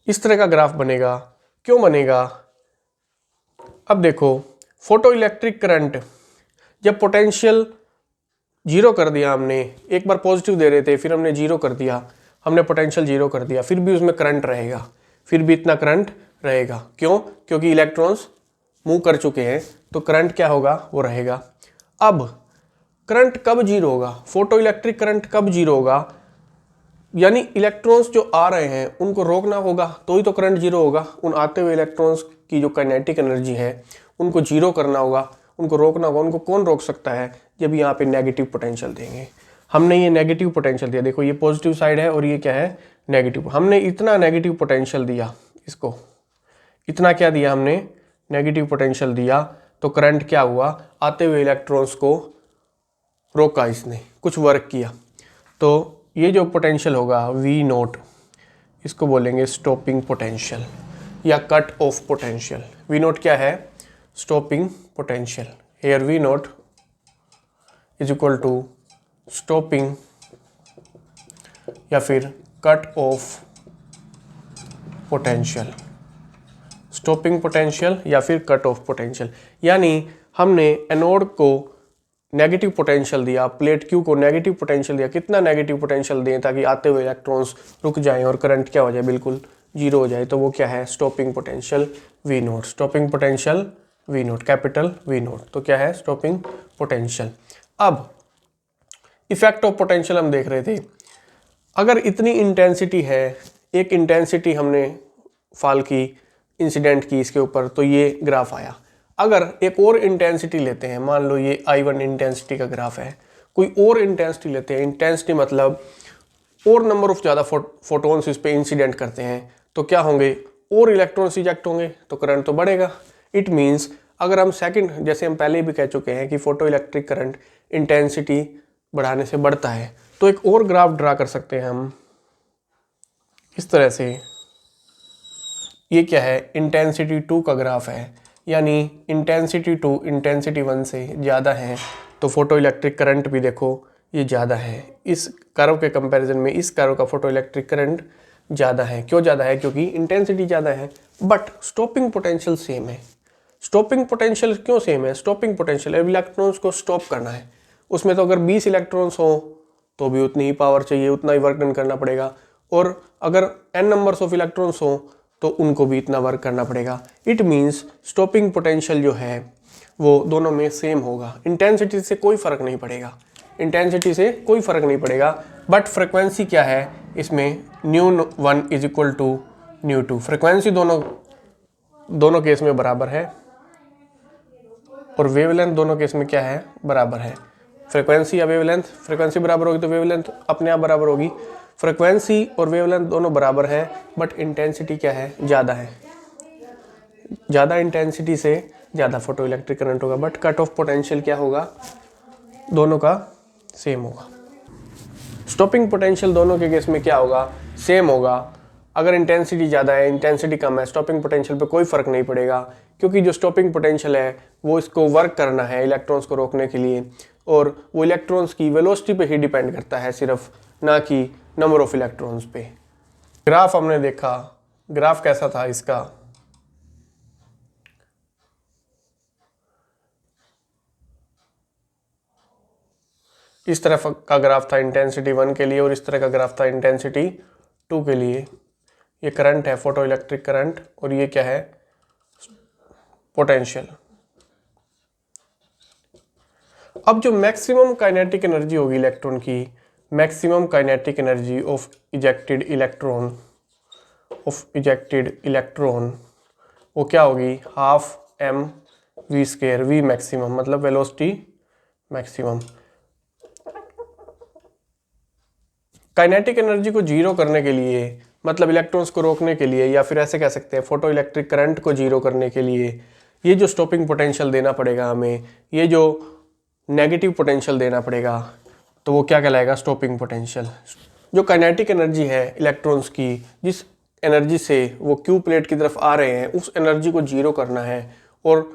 इस तरह का ग्राफ बनेगा, क्यों बनेगा, अब देखो फोटो इलेक्ट्रिक करंट जब पोटेंशियल जीरो कर दिया हमने, एक बार पॉजिटिव दे रहे थे फिर हमने जीरो कर दिया, हमने पोटेंशियल जीरो कर दिया, फिर भी उसमें करंट रहेगा, फिर भी इतना करंट रहेगा। क्यों, क्योंकि इलेक्ट्रॉन्स मूव कर चुके हैं तो करंट क्या होगा, वो रहेगा। अब करंट कब जीरो होगा, फोटो इलेक्ट्रिक करंट कब जीरो होगा, यानी इलेक्ट्रॉन्स जो आ रहे हैं उनको रोकना होगा तो ही तो करंट जीरो होगा। उन आते हुए इलेक्ट्रॉन्स की जो काइनेटिक एनर्जी है उनको जीरो करना होगा, उनको रोकना होगा। उनको कौन रोक सकता है, जब यहाँ पे नेगेटिव पोटेंशियल देंगे। हमने ये नेगेटिव पोटेंशियल दिया, देखो ये पॉजिटिव साइड है और ये क्या है, नेगेटिव। हमने इतना नेगेटिव पोटेंशियल दिया, इसको इतना क्या दिया हमने, नेगेटिव पोटेंशियल दिया, तो करंट क्या हुआ, आते हुए इलेक्ट्रॉन्स को रोका, इसने कुछ वर्क किया। तो ये जो पोटेंशियल होगा वी नोट, इसको बोलेंगे स्टॉपिंग पोटेंशियल या cut off potential. V nought क्या है, stopping potential. Here V nought is equal to stopping या फिर cut off potential, stopping potential या फिर कट ऑफ पोटेंशियल। यानी हमने एनोड को नेगेटिव पोटेंशियल दिया, प्लेट क्यू को नेगेटिव पोटेंशियल दिया। कितना नेगेटिव पोटेंशियल दें ताकि आते हुए इलेक्ट्रॉन्स रुक जाएं और करंट क्या हो जाए, बिल्कुल जीरो हो जाए। तो वो क्या है, stopping potential V nought, stopping potential V nought, capital V nought. तो क्या है, स्टॉपिंग पोटेंशियल। अब इफेक्ट ऑफ पोटेंशियल हम देख रहे थे, अगर इतनी इंटेंसिटी है, एक इंटेंसिटी हमने फाल की, इंसिडेंट की इसके ऊपर, तो ये ग्राफ आया। अगर एक और इंटेंसिटी लेते हैं, मान लो ये I1 इंटेंसिटी का ग्राफ है, कोई और इंटेंसिटी लेते हैं, इंटेंसिटी मतलब और नंबर ऑफ ज़्यादा फोटोन्स इस पे इंसिडेंट करते हैं, तो क्या होंगे, और इलेक्ट्रॉन्स इजेक्ट होंगे, तो करंट तो बढ़ेगा। इट मीन्स अगर हम सेकंड, जैसे हम पहले भी कह चुके हैं कि फोटो इलेक्ट्रिक करंट इंटेंसिटी बढ़ाने से बढ़ता है, तो एक और ग्राफ ड्रा कर सकते हैं हम इस तरह से। ये क्या है, इंटेंसिटी 2 का ग्राफ है, यानी इंटेंसिटी 2 इंटेंसिटी 1 से ज़्यादा है, तो फोटो इलेक्ट्रिक करंट भी देखो ये ज़्यादा है। इस कर्व के कंपैरिजन में इस कर्व का फोटो इलेक्ट्रिक करंट ज़्यादा है। क्यों ज़्यादा है, क्योंकि इंटेंसिटी ज़्यादा है, बट स्टॉपिंग पोटेंशियल सेम है। स्टॉपिंग पोटेंशियल क्यों सेम है, स्टॉपिंग पोटेंशियल इलेक्ट्रॉन्स को स्टॉप करना है, उसमें तो अगर 20 इलेक्ट्रॉन्स हो तो भी उतनी ही पावर चाहिए, उतना ही वर्क डन करना पड़ेगा, और अगर n नंबर्स ऑफ इलेक्ट्रॉन्स हो तो उनको भी इतना वर्क करना पड़ेगा। इट मीन्स स्टॉपिंग पोटेंशियल जो है वो दोनों में सेम होगा, इंटेंसिटी से कोई फर्क नहीं पड़ेगा, इंटेंसिटी से कोई फर्क नहीं पड़ेगा। बट फ्रिक्वेंसी क्या है इसमें, ν1 इज इक्वल टू ν2, फ्रिक्वेंसी दोनों केस में बराबर है, और वेवलेंथ दोनों केस में क्या है, बराबर है। फ्रिक्वेंसी या वेवलेंथ, फ्रिक्वेंसी बराबर होगी तो वेवलेंथ अपने आप बराबर होगी। फ्रिक्वेंसी और वेवलेंथ दोनों बराबर है, बट इंटेंसिटी क्या है, ज़्यादा है। ज़्यादा इंटेंसिटी से ज़्यादा फोटो इलेक्ट्रिक करंट होगा, बट कट ऑफ पोटेंशियल क्या होगा, दोनों का सेम होगा। स्टॉपिंग पोटेंशियल दोनों के केस में क्या होगा, सेम होगा। अगर इंटेंसिटी ज़्यादा है, इंटेंसिटी कम है, स्टॉपिंग पोटेंशियल पे कोई फ़र्क नहीं पड़ेगा, क्योंकि जो स्टॉपिंग पोटेंशियल है वो इसको वर्क करना है इलेक्ट्रॉन्स को रोकने के लिए, और वो इलेक्ट्रॉन्स की वेलोसिटी पे ही डिपेंड करता है सिर्फ, ना कि नंबर ऑफ इलेक्ट्रॉन्स पे। ग्राफ हमने देखा, ग्राफ कैसा था इसका, इस तरफ का ग्राफ था इंटेंसिटी 1 के लिए और इस तरह का ग्राफ था इंटेंसिटी 2 के लिए। ये करंट है, फोटो इलेक्ट्रिक करंट, और ये क्या है, पोटेंशियल। अब जो मैक्सिमम काइनेटिक एनर्जी होगी इलेक्ट्रॉन की, maximum kinetic energy of ejected electron, वो क्या होगी, हाफ mv², v मैक्सिमम मतलब वेलोसिटी मैक्सिमम। काइनेटिक एनर्जी को जीरो करने के लिए मतलब इलेक्ट्रॉन्स को रोकने के लिए, या फिर ऐसे कह सकते हैं फोटो इलेक्ट्रिक करंट को जीरो करने के लिए ये जो स्टॉपिंग पोटेंशियल देना पड़ेगा हमें, ये जो नेगेटिव पोटेंशियल देना पड़ेगा, तो वो क्या कहलाएगा, स्टॉपिंग पोटेंशियल। जो काइनेटिक एनर्जी है इलेक्ट्रॉन्स की, जिस एनर्जी से वो क्यू प्लेट की तरफ आ रहे हैं, उस एनर्जी को जीरो करना है, और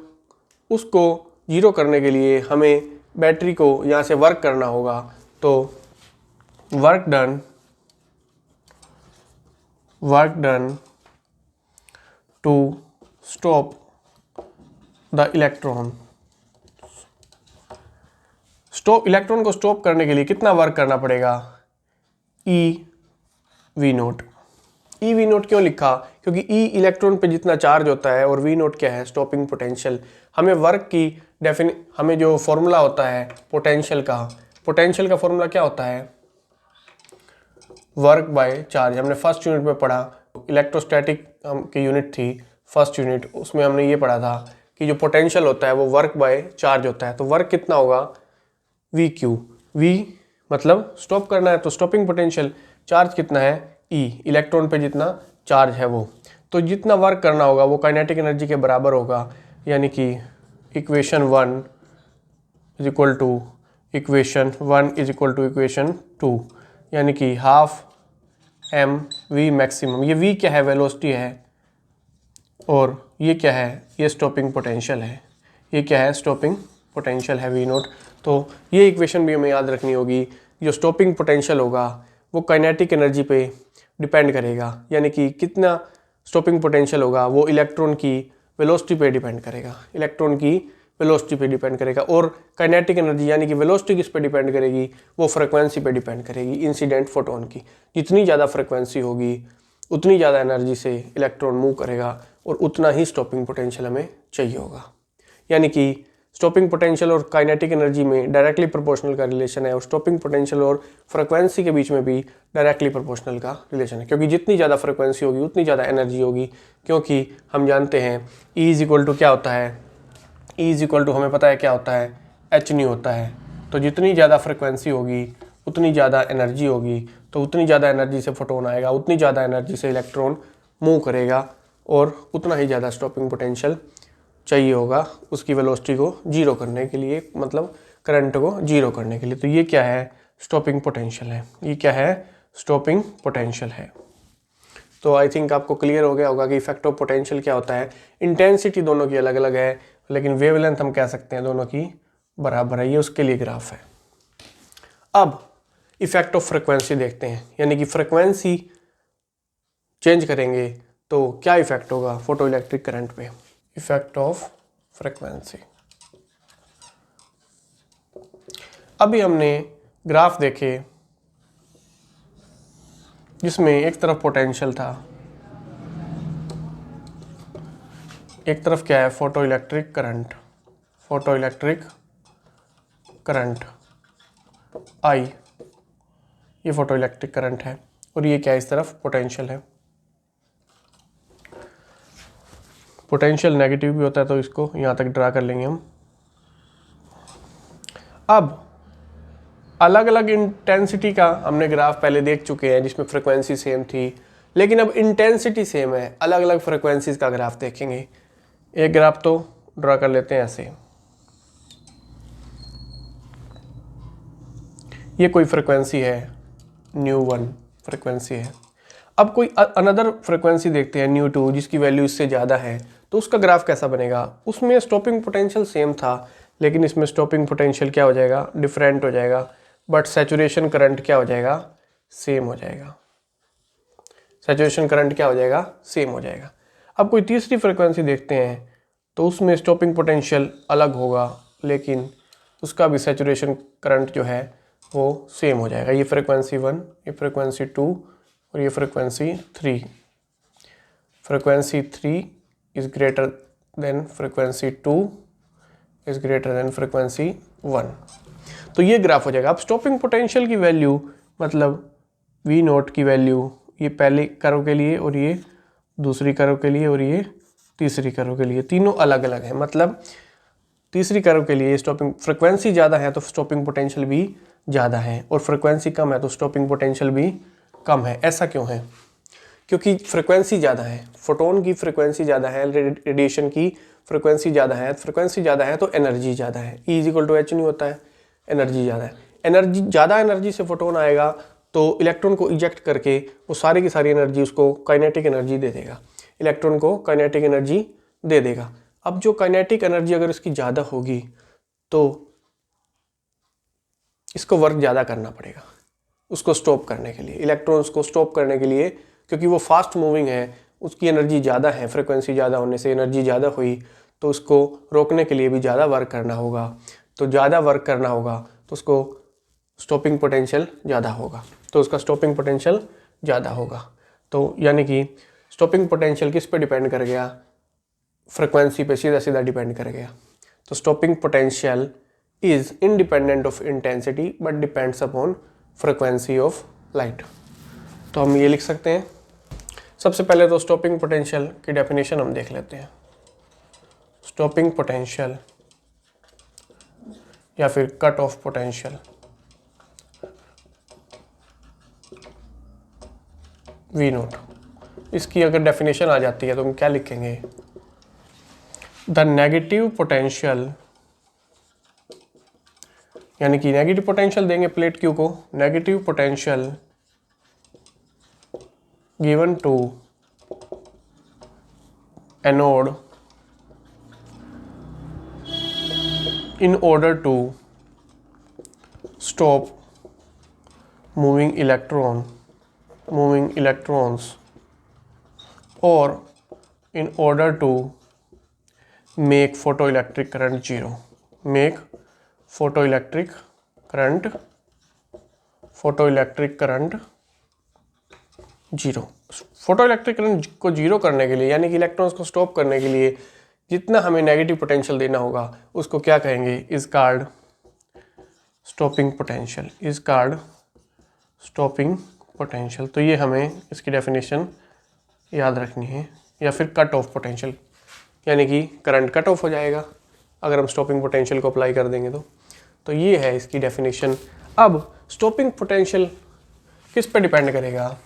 उसको जीरो करने के लिए हमें बैटरी को यहाँ से वर्क करना होगा। तो work done to stop the electron. Electron को स्टॉप करने के लिए कितना वर्क करना पड़ेगा, E V nought. E V nought क्यों लिखा, क्योंकि ई इलेक्ट्रॉन पे जितना चार्ज होता है और वी नोट क्या है, स्टॉपिंग पोटेंशियल। हमें वर्क की हमें जो फॉर्मूला होता है पोटेंशियल का फॉर्मूला क्या होता है, वर्क बाय चार्ज। हमने फर्स्ट यूनिट में पढ़ा, इलेक्ट्रोस्टैटिक की यूनिट थी फर्स्ट यूनिट, उसमें हमने ये पढ़ा था कि जो पोटेंशियल होता है वो वर्क बाय चार्ज होता है। तो वर्क कितना होगा, वी क्यू। वी मतलब स्टॉप करना है, तो स्टॉपिंग पोटेंशियल, चार्ज कितना है, ई, इलेक्ट्रॉन पे जितना चार्ज है वो, तो जितना वर्क करना होगा वो काइनेटिक एनर्जी के बराबर होगा। यानी कि equation 1 is equal to equation 2, यानी कि हाफ एम वी मैक्सिमम। ये वी क्या है, वेलोसिटी है, और ये क्या है, ये स्टॉपिंग पोटेंशियल है। ये क्या है, स्टॉपिंग पोटेंशियल है, वी नोट। तो ये इक्वेशन भी हमें याद रखनी होगी। जो स्टॉपिंग पोटेंशियल होगा वो काइनेटिक एनर्जी पे डिपेंड करेगा, यानी कि कितना स्टॉपिंग पोटेंशियल होगा वो इलेक्ट्रॉन की वेलोसिटी पे डिपेंड करेगा। और काइनेटिक एनर्जी यानी कि वेलोसिटी किस पे डिपेंड करेगी, वो फ्रिक्वेंसी पे डिपेंड करेगी, इंसिडेंट फोटोन की। जितनी ज़्यादा फ्रिक्वेंसी होगी उतनी ज़्यादा एनर्जी से इलेक्ट्रॉन मूव करेगा, और उतना ही स्टॉपिंग पोटेंशियल हमें चाहिए होगा। यानी कि स्टॉपिंग पोटेंशियल और काइनेटिक एनर्जी में डायरेक्टली प्रोपोर्शनल का रिलेशन है, और स्टॉपिंग पोटेंशियल और फ्रिक्वेंसी के बीच में भी डायरेक्टली प्रोपोर्शनल का रिलेशन है, क्योंकि जितनी ज़्यादा फ्रिक्वेंसी होगी उतनी ज़्यादा एनर्जी होगी। क्योंकि हम जानते हैं E इज इक्वल टू क्या होता है, E इज इक्वल टू हमें पता है क्या होता है, एच न्यू होता है। तो जितनी ज़्यादा फ्रिक्वेंसी होगी उतनी ज़्यादा एनर्जी होगी, तो उतनी ज़्यादा एनर्जी से फोटोन आएगा, उतनी ज़्यादा एनर्जी से इलेक्ट्रॉन मूव करेगा, और उतना ही ज़्यादा स्टॉपिंग पोटेंशियल चाहिए होगा उसकी वेलोसिटी को जीरो करने के लिए, मतलब करंट को जीरो करने के लिए। तो ये क्या है, स्टॉपिंग पोटेंशियल है। ये क्या है, स्टॉपिंग पोटेंशियल है। तो आई थिंक आपको क्लियर हो गया होगा कि इफेक्ट ऑफ पोटेंशियल क्या होता है। इंटेंसिटी दोनों की अलग अलग है, लेकिन वेवलेंथ हम कह सकते हैं दोनों की बराबर है। ये उसके लिए ग्राफ है। अब इफेक्ट ऑफ फ्रिक्वेंसी देखते हैं, यानी कि फ्रिक्वेंसी चेंज करेंगे तो क्या इफेक्ट होगा फोटो इलेक्ट्रिक करंट पे। इफेक्ट ऑफ फ्रिक्वेंसी, अभी हमने ग्राफ देखे जिसमें एक तरफ पोटेंशियल था, एक तरफ क्या है, फोटो इलेक्ट्रिक करंट आई, ये फोटो इलेक्ट्रिक करंट है, और ये क्या है, इस तरफ पोटेंशियल है। पोटेंशियल नेगेटिव भी होता है, तो इसको यहाँ तक ड्रा कर लेंगे हम। अब अलग अलग इंटेंसिटी का हमने ग्राफ पहले देख चुके हैं जिसमें फ्रिक्वेंसी सेम थी, लेकिन अब इंटेंसिटी सेम है, अलग अलग फ्रिक्वेंसीज का ग्राफ देखेंगे। एक ग्राफ तो ड्रा कर लेते हैं ऐसे, ये कोई फ्रिक्वेंसी है, न्यू1 फ्रिक्वेंसी है। अब कोई अनदर फ्रिक्वेंसी देखते हैं न्यू2, जिसकी वैल्यू इससे ज़्यादा है, तो उसका ग्राफ कैसा बनेगा। उसमें स्टॉपिंग पोटेंशियल सेम था, लेकिन इसमें स्टॉपिंग पोटेंशियल क्या हो जाएगा, डिफरेंट हो जाएगा, बट सैचुरेशन करंट क्या हो जाएगा, सेम हो जाएगा। सैचुरेशन करंट क्या हो जाएगा, सेम हो जाएगा। अब कोई तीसरी फ्रिक्वेंसी देखते हैं, तो उसमें स्टॉपिंग पोटेंशियल अलग होगा, लेकिन उसका भी सैचुरेशन करंट जो है वो सेम हो जाएगा। ये फ्रिक्वेंसी 1, ये फ्रिक्वेंसी 2 और ये frequency 3। Frequency 3 is greater than frequency 2 is greater than frequency 1। तो ये ग्राफ हो जाएगा। अब स्टॉपिंग पोटेंशियल की वैल्यू मतलब वी नोट की वैल्यू, ये पहले कर्व के लिए और ये दूसरी कर्व के लिए और ये तीसरी कर्व के लिए, तीनों अलग अलग हैं। मतलब तीसरी कर्व के लिए स्टॉपिंग फ्रिक्वेंसी ज़्यादा है तो स्टॉपिंग पोटेंशियल भी ज़्यादा है, और फ्रिक्वेंसी कम है तो स्टॉपिंग पोटेंशियल भी कम है। ऐसा क्यों है? क्योंकि फ्रिक्वेंसी ज़्यादा है, फोटोन की फ्रिक्वेंसी ज़्यादा है, रेडिएशन की फ्रिक्वेंसी ज़्यादा है, फ्रिक्वेंसी ज़्यादा है तो एनर्जी ज़्यादा है। E इक्वल टू एच नहीं होता है, एनर्जी ज़्यादा है। एनर्जी ज़्यादा एनर्जी से फोटोन आएगा तो इलेक्ट्रॉन को इजेक्ट करके वो सारी की सारी एनर्जी उसको काइनेटिक एनर्जी दे देगा, इलेक्ट्रॉन को काइनेटिक एनर्जी दे देगा। अब जो काइनेटिक एनर्जी अगर इसकी ज़्यादा होगी तो इसको वर्क ज़्यादा करना पड़ेगा उसको स्टॉप करने के लिए, इलेक्ट्रॉन्स को स्टॉप करने के लिए, क्योंकि वो फास्ट मूविंग है, उसकी एनर्जी ज़्यादा है, फ्रिक्वेंसी ज़्यादा होने से एनर्जी ज़्यादा हुई तो उसको रोकने के लिए भी ज़्यादा वर्क करना होगा। तो ज़्यादा वर्क करना होगा तो उसको स्टॉपिंग पोटेंशियल ज़्यादा होगा, तो उसका स्टॉपिंग पोटेंशियल ज़्यादा होगा। तो यानी कि स्टॉपिंग पोटेंशियल किस पे डिपेंड कर गया, फ्रिक्वेंसी पे सीधा सीधा डिपेंड कर गया। तो stopping potential is independent of intensity but depends upon frequency of light. तो हम ये लिख सकते हैं। सबसे पहले तो स्टॉपिंग पोटेंशियल की डेफिनेशन हम देख लेते हैं। स्टॉपिंग पोटेंशियल या फिर cut off potential, V nought, इसकी अगर डेफिनेशन आ जाती है तो हम क्या लिखेंगे, द नेगेटिव पोटेंशियल, यानी कि नेगेटिव पोटेंशियल देंगे प्लेट क्यू को, negative potential given to anode in order to stop moving electrons or in order to make photoelectric current zero, make photoelectric current zero. Photoelectric current को zero करने के लिए, यानी कि इलेक्ट्रॉन्स को stop करने के लिए जितना हमें नेगेटिव पोटेंशियल देना होगा उसको क्या कहेंगे, is called stopping potential, is called stopping potential. तो ये हमें इसकी डेफिनेशन याद रखनी है। या फिर कट ऑफ पोटेंशियल, यानी कि करंट कट ऑफ हो जाएगा अगर हम स्टॉपिंग पोटेंशियल को अप्लाई कर देंगे तो ये है इसकी डेफिनेशन। अब स्टॉपिंग पोटेंशियल किस पे डिपेंड करेगा,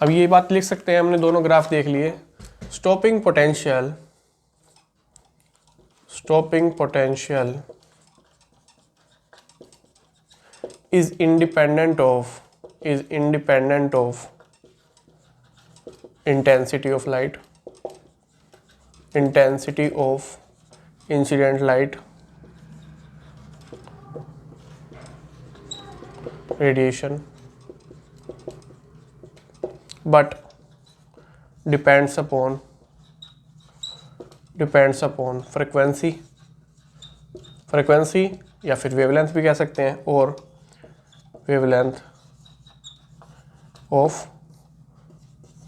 अब ये बात लिख सकते हैं, हमने दोनों ग्राफ देख लिए। Stopping potential is independent of intensity of light, intensity of incident light, radiation, but depends upon frequency या फिर वेवलेंथ भी कह सकते हैं, और वेवलेंथ ऑफ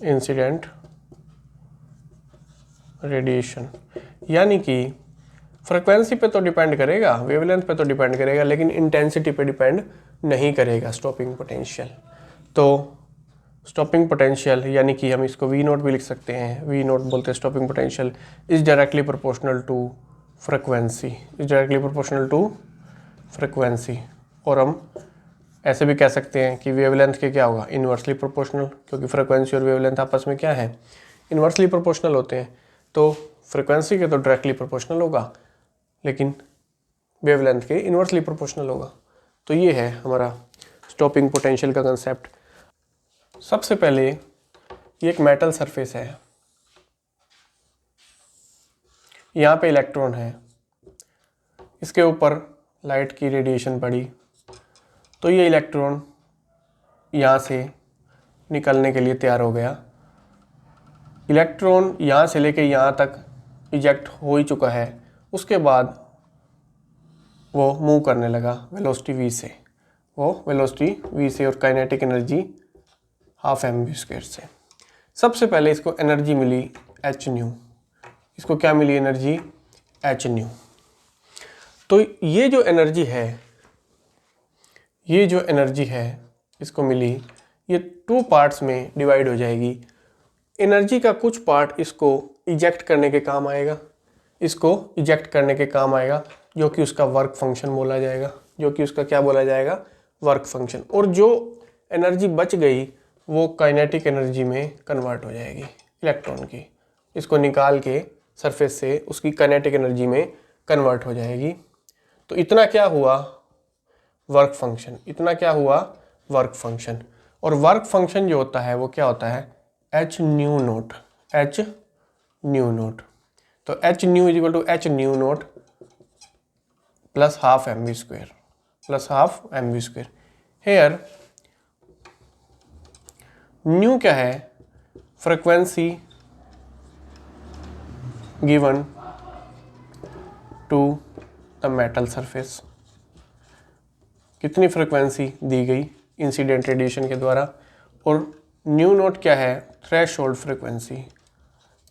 इंसिडेंट रेडिएशन। यानी कि फ्रिक्वेंसी पे तो डिपेंड करेगा, वेवलेंथ पे तो डिपेंड करेगा, लेकिन इंटेंसिटी पे डिपेंड नहीं करेगा स्टॉपिंग पोटेंशियल। तो स्टॉपिंग पोटेंशियल, यानी कि हम इसको वी नोट भी लिख सकते हैं, वी नोट बोलते हैं stopping potential, is directly proportional to frequency, is directly proportional to frequency. और हम ऐसे भी कह सकते हैं कि वेवलेंथ के क्या होगा, इन्वर्सली प्रोपोर्शनल, क्योंकि फ्रिक्वेंसी और वेवलेंथ आपस में क्या है, इन्वर्सली प्रोपोर्शनल होते हैं। तो फ्रिक्वेंसी के तो डायरेक्टली प्रोपोर्शनल होगा, लेकिन वेवलेंथ के इन्वर्सली प्रोपोर्शनल होगा। तो ये है हमारा स्टॉपिंग पोटेंशियल का कंसेप्ट। सबसे पहले ये एक मेटल सरफेस है, यहाँ पे इलेक्ट्रॉन है, इसके ऊपर लाइट की रेडिएशन पड़ी, तो ये इलेक्ट्रॉन यहाँ से निकलने के लिए तैयार हो गया। इलेक्ट्रॉन यहाँ से लेके यहाँ तक इजेक्ट हो ही चुका है, उसके बाद वो मूव करने लगा वेलोसिटी v से, वो वेलोसिटी v से, और काइनेटिक एनर्जी हाफ mv² से। सबसे पहले इसको एनर्जी मिली h न्यू, इसको क्या मिली एनर्जी, h न्यू। तो ये जो एनर्जी है इसको मिली, ये 2 पार्ट्स में डिवाइड हो जाएगी। एनर्जी का कुछ पार्ट इसको इजेक्ट करने के काम आएगा, जो कि उसका वर्क फंक्शन बोला जाएगा, जो कि उसका क्या बोला जाएगा, वर्क फंक्शन। और जो एनर्जी बच गई वो काइनेटिक एनर्जी में कन्वर्ट हो जाएगी इलेक्ट्रॉन की, इसको निकाल के सरफेस से उसकी काइनेटिक एनर्जी में कन्वर्ट हो जाएगी। तो इतना क्या हुआ, वर्क फंक्शन। इतना क्या हुआ, वर्क फंक्शन। और वर्क फंक्शन जो होता है वो क्या होता है, H nu naught, H nu naught. तो H nu is equal to H nu naught plus half M v square, plus half M v square. Here nu क्या है, frequency given to the metal surface. कितनी frequency दी गई incident radiation के द्वारा। और new note क्या है, threshold frequency,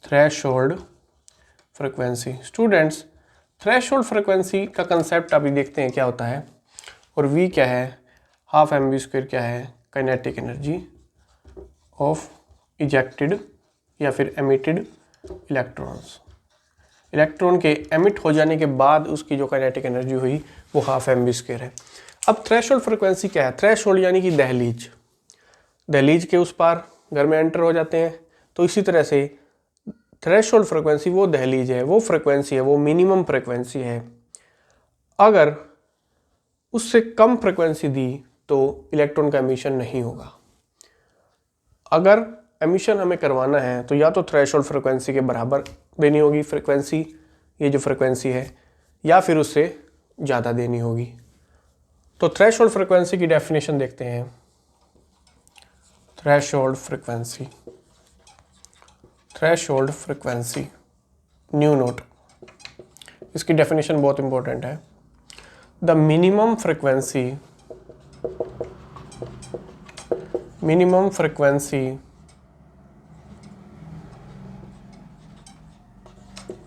threshold frequency. Students, threshold frequency का कंसेप्ट अभी देखते हैं क्या होता है। और वी क्या है, हाफ एम वी स्क्वायर क्या है, काइनेटिक एनर्जी ऑफ इजेक्टेड या फिर एमिटेड इलेक्ट्रॉन्स। इलेक्ट्रॉन के एमिट हो जाने के बाद उसकी जो काइनेटिक एनर्जी हुई वो हाफ एम वी स्क्वायर है। अब थ्रेशोल्ड फ्रिक्वेंसी क्या है, थ्रेशोल्ड यानी कि दहलीज, दहलीज के उस पार घर में एंटर हो जाते हैं। तो इसी तरह से थ्रेशोल्ड फ्रिक्वेंसी वो दहलीज है, वो फ्रिक्वेंसी है, वो मिनिमम फ्रिक्वेंसी है। अगर उससे कम फ्रिक्वेंसी दी तो इलेक्ट्रॉन का एमिशन नहीं होगा। अगर एमिशन हमें करवाना है तो या तो थ्रेशोल्ड फ्रिक्वेंसी के बराबर देनी होगी फ्रिक्वेंसी, ये जो फ्रिक्वेंसी है, या फिर उससे ज़्यादा देनी होगी। तो थ्रेशोल्ड फ्रिक्वेंसी की डेफिनेशन देखते हैं। Threshold frequency, threshold frequency new note, इसकी डेफिनेशन बहुत इंपॉर्टेंट है। The minimum frequency, minimum frequency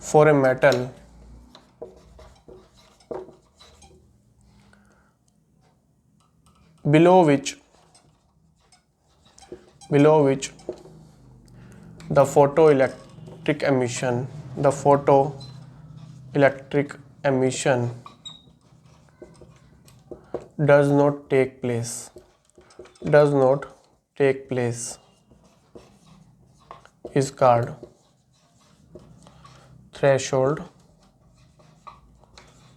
for a metal below which the photoelectric emission does not take place is called threshold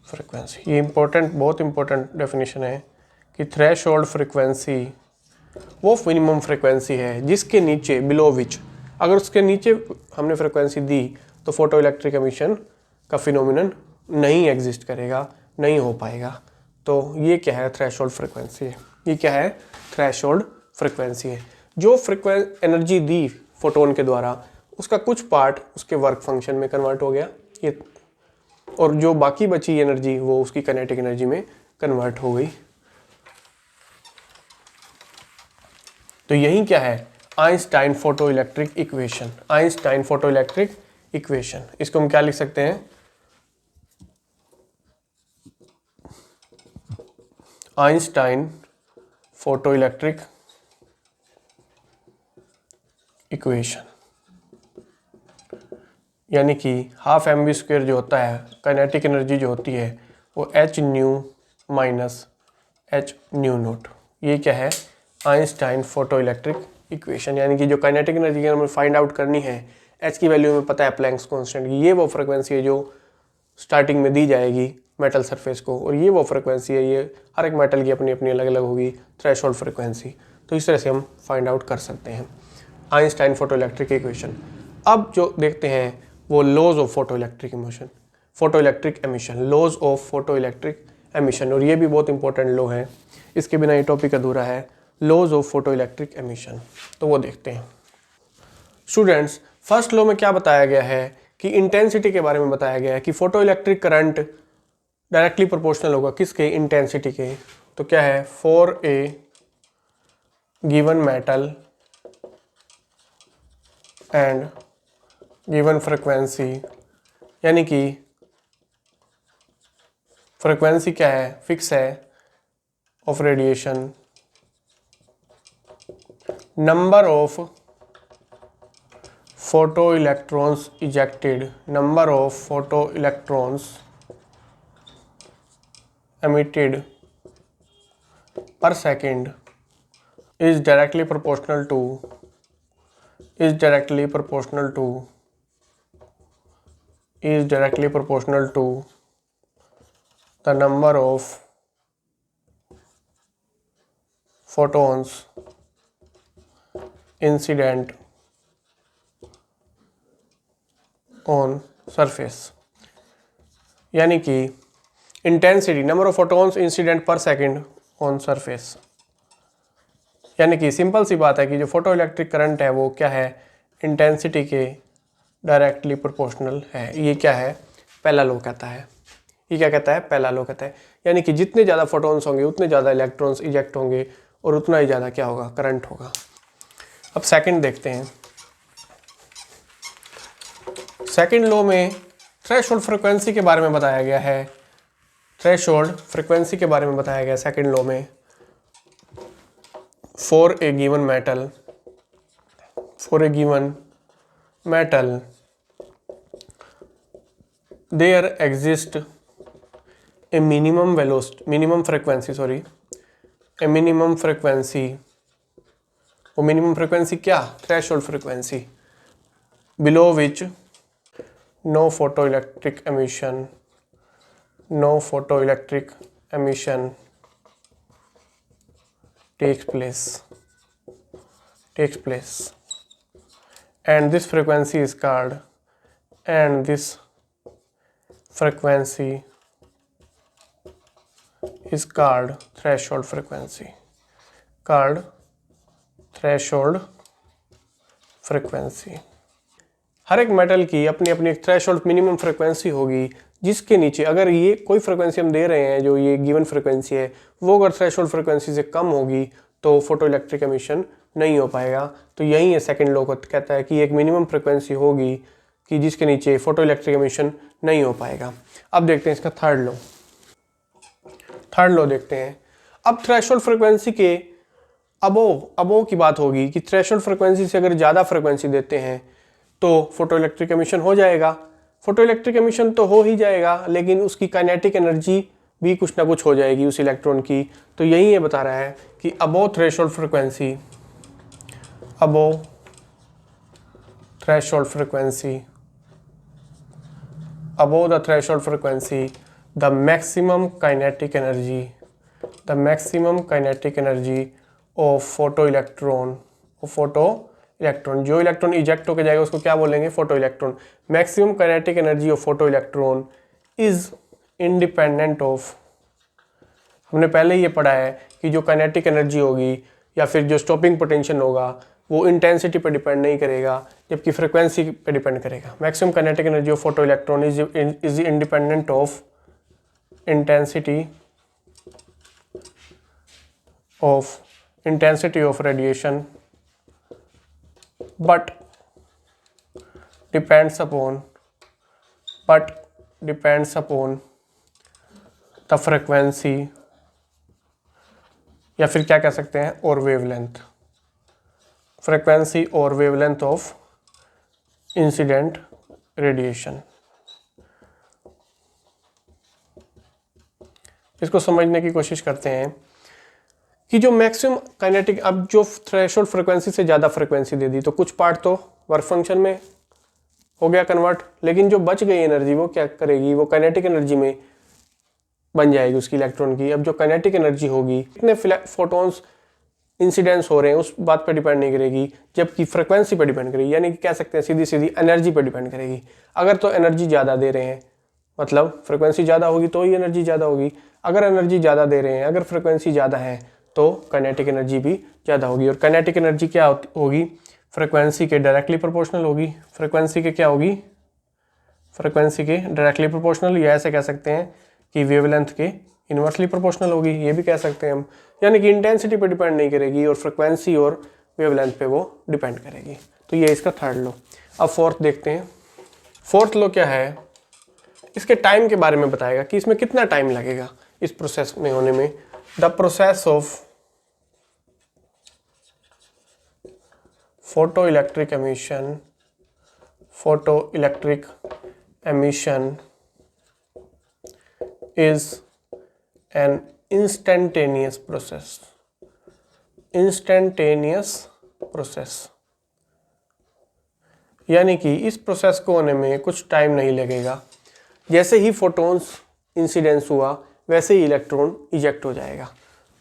frequency. ये important, बहुत important definition है कि threshold frequency वो minimum frequency है जिसके नीचे, बिलो विच, अगर उसके नीचे हमने फ्रिक्वेंसी दी तो फोटो इलेक्ट्रिक एमिशन का फिनोमिनन नहीं एग्जिस्ट करेगा, नहीं हो पाएगा। तो ये क्या है, थ्रेशोल्ड फ्रिक्वेंसी है। ये क्या है, थ्रेशोल्ड फ्रिक्वेंसी है। जो एनर्जी दी फोटोन के द्वारा उसका कुछ पार्ट उसके वर्क फंक्शन में कन्वर्ट हो गया, ये, और जो बाकी बची एनर्जी वो उसकी काइनेटिक एनर्जी में कन्वर्ट हो गई। तो यही क्या है, Einstein photoelectric equation. Einstein photoelectric equation, इसको हम क्या लिख सकते हैं, आइंस्टाइन फोटो इलेक्ट्रिक इक्वेशन। यानी कि हाफ एम वी स्क्वेयर जो होता है, काइनेटिक एनर्जी जो होती है वो H new minus H nu note. ये क्या है, आइंस्टाइन फोटो इलेक्ट्रिक इक्वेशन। यानी कि जो काइनेटिक एनर्जी हमें फाइंड आउट करनी है, एच की वैल्यू हमें पता है प्लैंक्स कांस्टेंट की, ये वो फ्रिक्वेंसी है जो स्टार्टिंग में दी जाएगी मेटल सरफेस को, और ये वो फ्रिक्वेंसी है, ये हर एक मेटल की अपनी अपनी अलग अलग होगी थ्रेशोल्ड फ्रिक्वेंसी। तो इस तरह से हम फाइंड आउट कर सकते हैं आइंस्टाइन फोटो इलेक्ट्रिक इक्वेशन। अब जो देखते हैं वो laws of photoelectric emission, photoelectric emission, laws of photoelectric emission. और ये भी बहुत इंपॉर्टेंट लॉ है, इसके बिना ये टॉपिक अधूरा है, laws of photoelectric emission. तो वो देखते हैं। स्टूडेंट्स, फर्स्ट लॉ में क्या बताया गया है कि इंटेंसिटी के बारे में बताया गया है कि photo electric current directly proportional होगा किसके, इंटेंसिटी के। तो क्या है, for a given metal and given frequency, यानी कि फ्रिक्वेंसी क्या है, फिक्स है, of radiation, number of photo electrons ejected, number of photo electrons emitted per second is directly proportional to is directly proportional to the number of photons incident on surface। यानी कि intensity, number of photons incident पर second on surface, यानी कि simple सी बात है कि जो photo electric current है वो क्या है, इंटेंसिटी के डायरेक्टली प्रोपोर्शनल है। ये क्या है, पहला लॉ कहता है। ये क्या कहता है, पहला लॉ कहता है। यानी कि जितने ज़्यादा फोटॉन्स होंगे उतने ज़्यादा इलेक्ट्रॉन्स इजेक्ट होंगे और उतना ही ज़्यादा क्या होगा, करंट होगा। अब सेकंड देखते हैं। सेकंड लॉ में थ्रेशोल्ड फ्रीक्वेंसी के बारे में बताया गया है। थ्रेशोल्ड फ्रीक्वेंसी के बारे में बताया गया सेकंड लॉ में। For a given metal there exist a minimum frequency. वो मिनिमम फ्रीक्वेंसी क्या, threshold frequency, below which no photoelectric emission takes place, and this frequency is called threshold frequency। हर एक metal की अपनी अपनी एक थ्रेशोल्ड मिनिमम फ्रीक्वेंसी होगी, जिसके नीचे अगर ये कोई फ्रीक्वेंसी हम दे रहे हैं, जो ये गिवन फ्रीक्वेंसी है, वो अगर थ्रेशोल्ड फ्रीक्वेंसी से कम होगी तो फोटो इलेक्ट्रिक एमिशन नहीं हो पाएगा। तो यही है सेकंड लॉ को कहता है कि एक मिनिमम फ्रीक्वेंसी होगी कि जिसके नीचे फोटो इलेक्ट्रिक एमिशन नहीं हो पाएगा। अब देखते हैं इसका थर्ड लॉ देखते हैं। अब थ्रेशोल्ड फ्रीक्वेंसी के अबोव की बात होगी कि थ्रेशोल्ड फ्रीक्वेंसी से अगर ज़्यादा फ्रीक्वेंसी देते हैं तो फोटो इलेक्ट्रिक एमिशन हो जाएगा। फोटो इलेक्ट्रिक एमिशन तो हो ही जाएगा, लेकिन उसकी काइनेटिक एनर्जी भी कुछ ना कुछ हो जाएगी उस इलेक्ट्रॉन की। तो यही ये बता रहा है कि above threshold frequency the maximum kinetic energy of photo electron, जो इलेक्ट्रॉन इजेक्ट होकर जाएगा उसको क्या बोलेंगे, photo electron. Maximum kinetic energy of photo electron is independent of, हमने पहले ये पढ़ा है कि जो काइनेटिक एनर्जी होगी या फिर जो स्टॉपिंग पोटेंशियल होगा वो इंटेंसिटी पर डिपेंड नहीं करेगा, जबकि फ्रीक्वेंसी पे डिपेंड करेगा। Maximum kinetic energy of photo electron is independent of intensity of radiation, but depends upon the frequency, या फिर क्या कह सकते हैं, और वेवलेंथ, फ्रीक्वेंसी और वेवलेंथ ऑफ इंसिडेंट रेडिएशन। इसको समझने की कोशिश करते हैं कि जो मैक्सिमम काइनेटिक, अब जो थ्रेशोल्ड फ्रीक्वेंसी से ज़्यादा फ्रीक्वेंसी दे दी तो कुछ पार्ट तो वर्क फंक्शन में हो गया कन्वर्ट, लेकिन जो बच गई एनर्जी वो क्या करेगी, वो काइनेटिक एनर्जी में बन जाएगी उसकी इलेक्ट्रॉन की। अब जो काइनेटिक एनर्जी होगी, कितने फोटॉन्स इंसिडेंस हो रहे हैं उस बात पर डिपेंड नहीं करेगी, जबकि फ्रीक्वेंसी पर डिपेंड करेगी। यानी कि कह सकते हैं सीधी सीधी एनर्जी पर डिपेंड करेगी। अगर तो एनर्जी ज़्यादा दे रहे हैं, मतलब फ्रीक्वेंसी ज़्यादा होगी तो ही एनर्जी ज़्यादा होगी। अगर एनर्जी ज़्यादा दे रहे हैं, अगर फ्रीक्वेंसी ज़्यादा है तो काइनेटिक एनर्जी भी ज़्यादा होगी। और काइनेटिक एनर्जी क्या होगी, फ्रीक्वेंसी के डायरेक्टली प्रोपोर्शनल होगी। फ्रीक्वेंसी के क्या होगी, फ्रीक्वेंसी के डायरेक्टली प्रोपोर्शनल, या ऐसे कह सकते हैं कि वेवलेंथ के इन्वर्सली प्रोपोर्शनल होगी, ये भी कह सकते हैं हम। यानी कि इंटेंसिटी पे डिपेंड नहीं करेगी और फ्रीक्वेंसी और वेवलेंथ पे वो डिपेंड करेगी। तो ये इसका थर्ड लॉ। अब फोर्थ देखते हैं। फोर्थ लॉ क्या है, इसके टाइम के बारे में बताएगा कि इसमें कितना टाइम लगेगा इस प्रोसेस में होने में। The process of photoelectric emission is an instantaneous process, instantaneous process, यानी कि इस प्रोसेस को होने में कुछ टाइम नहीं लगेगा। जैसे ही फोटॉन्स इंसिडेंस हुआ वैसे ही इलेक्ट्रॉन इजेक्ट हो जाएगा।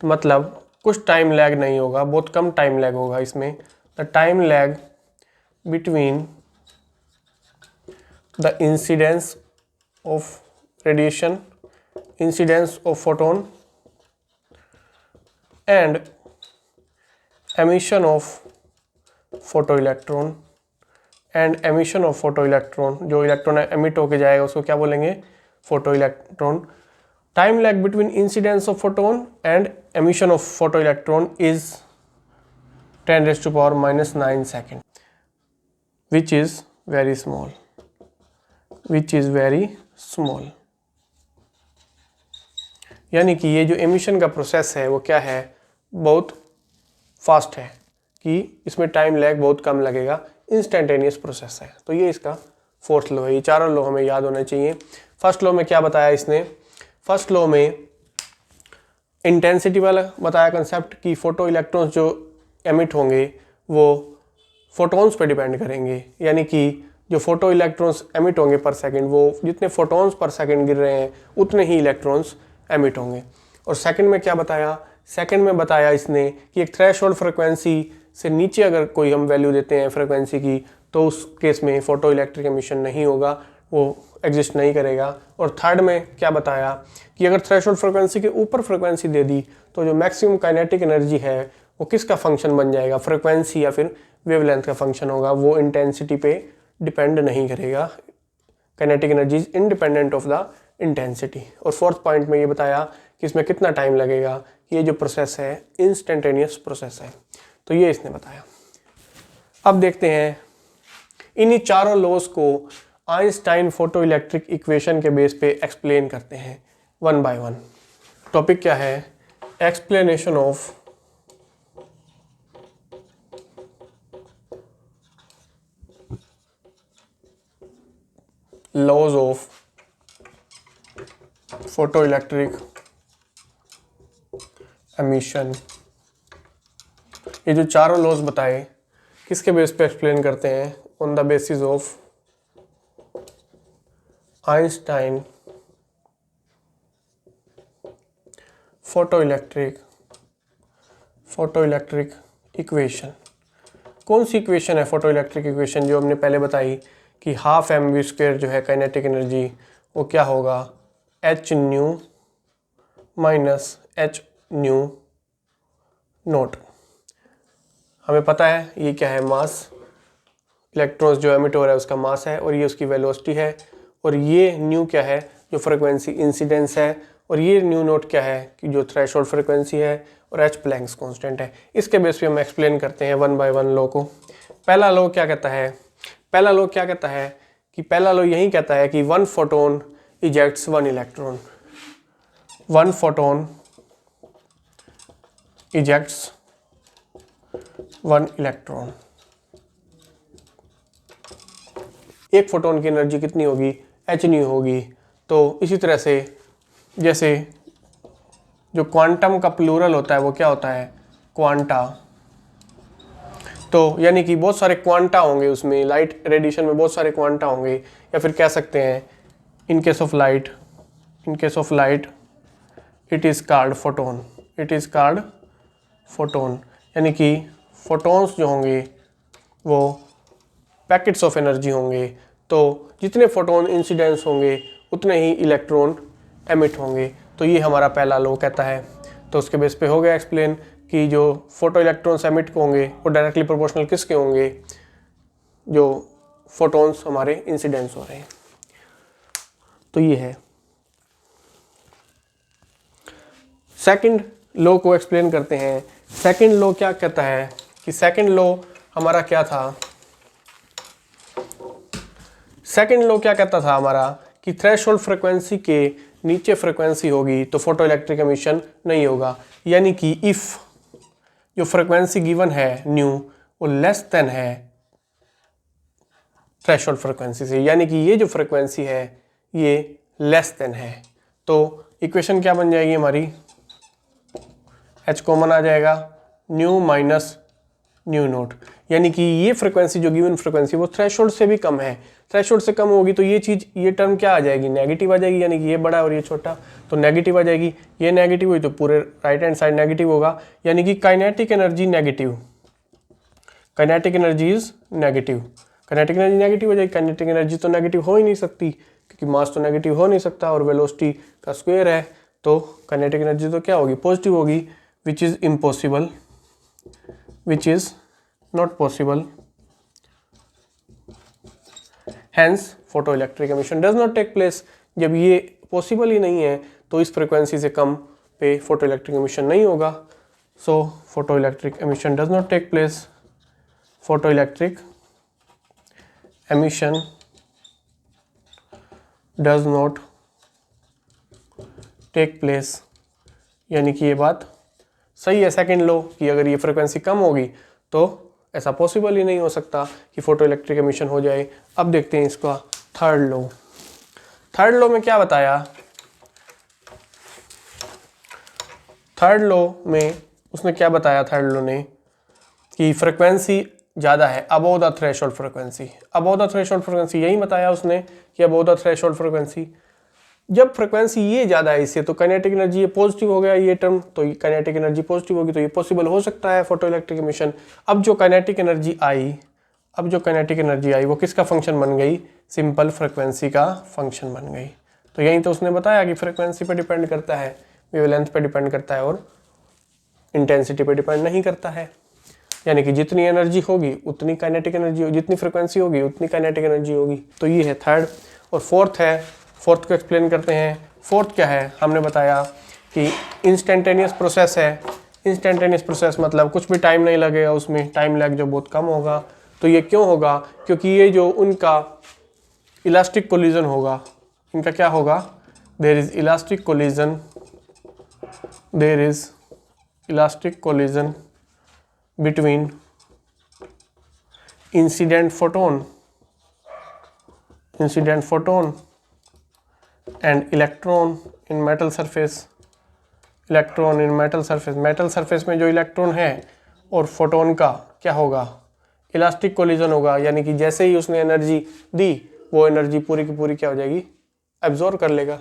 तो मतलब कुछ टाइम लैग नहीं होगा, बहुत कम टाइम लैग होगा इसमें। The time lag between the incidence of radiation, incidence of photon and emission of photo electron and emission of photo electron, जो इलेक्ट्रॉन एमिट होके जाएगा उसको क्या बोलेंगे, photo electron. Time lag between incidence of photon and emission of photo electron is 10⁻⁹ second, which is very small, which is very small. यानी कि ये जो एमिशन का प्रोसेस है वो क्या है, बहुत फास्ट है, कि इसमें टाइम लैग बहुत कम लगेगा, इंस्टेंटेनियस प्रोसेस है। तो ये इसका फोर्थ लॉ है। ये चारों लॉ हमें याद होने चाहिए। फर्स्ट लॉ में क्या बताया इसने, फर्स्ट लॉ में इंटेंसिटी वाला बताया कंसेप्ट कि फोटो इलेक्ट्रॉन्स जो एमिट होंगे वो फोटॉन्स पे डिपेंड करेंगे, यानी कि जो फोटो इलेक्ट्रॉन्स एमिट होंगे पर सेकंड, वो जितने फोटॉन्स पर सेकंड गिर रहे हैं उतने ही इलेक्ट्रॉन्स एमिट होंगे। और सेकंड में क्या बताया, सेकंड में बताया इसने कि एक थ्रेशोल्ड फ्रिक्वेंसी से नीचे अगर कोई हम वैल्यू देते हैं फ्रिक्वेंसी की, तो उस केस में फोटो इलेक्ट्रिक एमिशन नहीं होगा, वो एग्जिस्ट नहीं करेगा। और थर्ड में क्या बताया कि अगर थ्रेशोल्ड फ्रिक्वेंसी के ऊपर फ्रिक्वेंसी दे दी तो जो मैक्सिमम काइनेटिक एनर्जी है वो किसका फंक्शन बन जाएगा, फ्रिक्वेंसी या फिर वेवलेंथ का फंक्शन होगा, वो इंटेंसिटी पे डिपेंड नहीं करेगा। Kinetic energy is independent of the intensity. और फोर्थ पॉइंट में ये बताया कि इसमें कितना टाइम लगेगा, ये जो प्रोसेस है इंस्टेंटेनियस प्रोसेस है। तो ये इसने बताया। अब देखते हैं इन्हीं चारों लॉज को आइंस्टाइन फोटो इलेक्ट्रिक इक्वेशन के बेस पे एक्सप्लेन करते हैं वन बाय वन। टॉपिक क्या है, explanation of laws of photoelectric emission. ये जो चारों लॉज बताए किसके बेस पे एक्सप्लेन करते हैं, on the basis of Einstein photoelectric equation. कौन सी इक्वेशन है फोटो इलेक्ट्रिक इक्वेशन, जो हमने पहले बताई कि हाफ mv² जो है काइनेटिक एनर्जी वो क्या होगा, h new minus h new note. हमें पता है ये क्या है, मास, इलेक्ट्रॉन्स जो एमिट हो रहा है उसका मास है, और ये उसकी वेलोसिटी है, और ये न्यू क्या है, जो फ्रिक्वेंसी इंसिडेंस है, और ये न्यू नोट क्या है कि जो थ्रेशोल्ड फ्रिक्वेंसी है, और एच प्लैंक्स कांस्टेंट है। इसके बेस पे हम एक्सप्लेन करते हैं वन बाय वन लॉ को। पहला लॉ क्या कहता है, पहला लॉ क्या कहता है कि पहला लॉ यही कहता है कि one photon ejects one electron, one photon ejects one electron. एक फोटोन की एनर्जी कितनी होगी, एच न्यू होगी। तो इसी तरह से जैसे जो क्वांटम का प्लूरल होता है वो क्या होता है, क्वांटा। तो यानी कि बहुत सारे क्वांटा होंगे उसमें, लाइट रेडिएशन में बहुत सारे क्वांटा होंगे, या फिर कह सकते हैं in case of light it is called photon, it is called photon. यानी कि फोटोन्स जो होंगे वो पैकेट्स ऑफ एनर्जी होंगे। तो जितने फोटोन इंसिडेंस होंगे उतने ही इलेक्ट्रॉन एमिट होंगे। तो ये हमारा पहला लॉ कहता है। तो उसके बेस पे हो गया एक्सप्लेन कि जो फोटो इलेक्ट्रॉन्स एमिट होंगे वो डायरेक्टली प्रोपोर्शनल किसके होंगे, जो फोटोन्स हमारे इंसिडेंस हो रहे हैं। तो ये है। सेकंड लॉ को एक्सप्लेन करते हैं। सेकंड लॉ क्या कहता है कि सेकंड लॉ हमारा क्या था, सेकंड लॉ क्या कहता था हमारा कि थ्रेशोल्ड फ्रिक्वेंसी के नीचे फ्रिक्वेंसी होगी तो फोटो इलेक्ट्रिक एमिशन नहीं होगा। यानी कि इफ जो फ्रिक्वेंसी गिवन है न्यू वो लेस देन है थ्रेशोल्ड फ्रिक्वेंसी से, यानी कि ये जो फ्रिक्वेंसी है ये लेस देन है, तो इक्वेशन क्या बन जाएगी हमारी, H कॉमन आ जाएगा, न्यू माइनस न्यू नोट, यानी कि ये फ्रिक्वेंसी जो गिवन फ्रिक्वेंसी वो थ्रेशोल्ड से भी कम है। थ्रेशोल्ड से कम होगी तो ये चीज़, ये टर्म क्या आ जाएगी, नेगेटिव आ जाएगी, यानी कि ये बड़ा और ये छोटा, तो नेगेटिव आ जाएगी। ये नेगेटिव हुई तो पूरे राइट हैंड साइड नेगेटिव होगा, यानी कि kinetic energy negative, kinetic energy is negative, kinetic energy negative हो जाएगी। काइनेटिक एनर्जी तो नेगेटिव हो ही नहीं सकती क्योंकि मास तो नेगेटिव हो नहीं सकता और वेलोसिटी का स्क्वायर है, तो काइनेटिक एनर्जी तो क्या होगी, पॉजिटिव होगी, which is impossible, which is not possible, hence photoelectric emission does not take place। जब ये पॉसिबल ही नहीं है तो इस फ्रिक्वेंसी से कम पे फोटोइलेक्ट्रिक एमिशन नहीं होगा। So photoelectric emission does not take place, photoelectric emission does not take place, यानी कि ये बात सही है सेकंड लॉ कि अगर ये फ्रिक्वेंसी कम होगी तो ऐसा पॉसिबल ही नहीं हो सकता कि फोटो इलेक्ट्रिक एमिशन हो जाए। अब देखते हैं इसका थर्ड लॉ। थर्ड लॉ में क्या बताया, थर्ड लॉ में उसने क्या बताया, थर्ड लॉ ने कि फ्रिक्वेंसी ज़्यादा है above the threshold frequency, above the threshold frequency, यही बताया उसने कि अबव द थ्रेशोल्ड फ्रिक्वेंसी, जब फ्रिक्वेंसी ये ज़्यादा है इससे तो काइनेटिक एनर्जी ये पॉजिटिव हो गया ये टर्म, तो काइनेटिक एनर्जी पॉजिटिव होगी तो ये पॉसिबल हो सकता है फोटो इलेक्ट्रिक एमिशन। अब जो काइनेटिक एनर्जी आई, अब जो काइनेटिक एनर्जी आई वो किसका फंक्शन बन गई, सिंपल फ्रिक्वेंसी का फंक्शन बन गई। तो यही तो उसने बताया कि फ्रिक्वेंसी पे डिपेंड करता है, वेवलेंथ पे डिपेंड करता है और इंटेंसिटी पे डिपेंड नहीं करता है, यानी कि जितनी एनर्जी होगी उतनी काइनेटिक एनर्जी होगी, जितनी फ्रिक्वेंसी होगी उतनी काइनेटिक एनर्जी होगी। तो ये है थर्ड। और फोर्थ है, फोर्थ को एक्सप्लेन करते हैं। फोर्थ क्या है, हमने बताया कि इंस्टेंटेनियस प्रोसेस है। इंस्टेंटेनियस प्रोसेस मतलब कुछ भी टाइम नहीं लगेगा उसमें, टाइम लैग जो बहुत कम होगा। तो ये क्यों होगा, क्योंकि ये जो उनका इलास्टिक कोलिजन होगा, इनका क्या होगा, there is elastic collision, there is elastic collision between incident photon and electron in metal surface, electron in metal surface, metal surface में जो इलेक्ट्रॉन है और फोटोन का क्या होगा, इलास्टिक कोलिजन होगा, यानी कि जैसे ही उसने एनर्जी दी वो एनर्जी पूरी की पूरी क्या हो जाएगी, एब्जॉर्ब कर लेगा।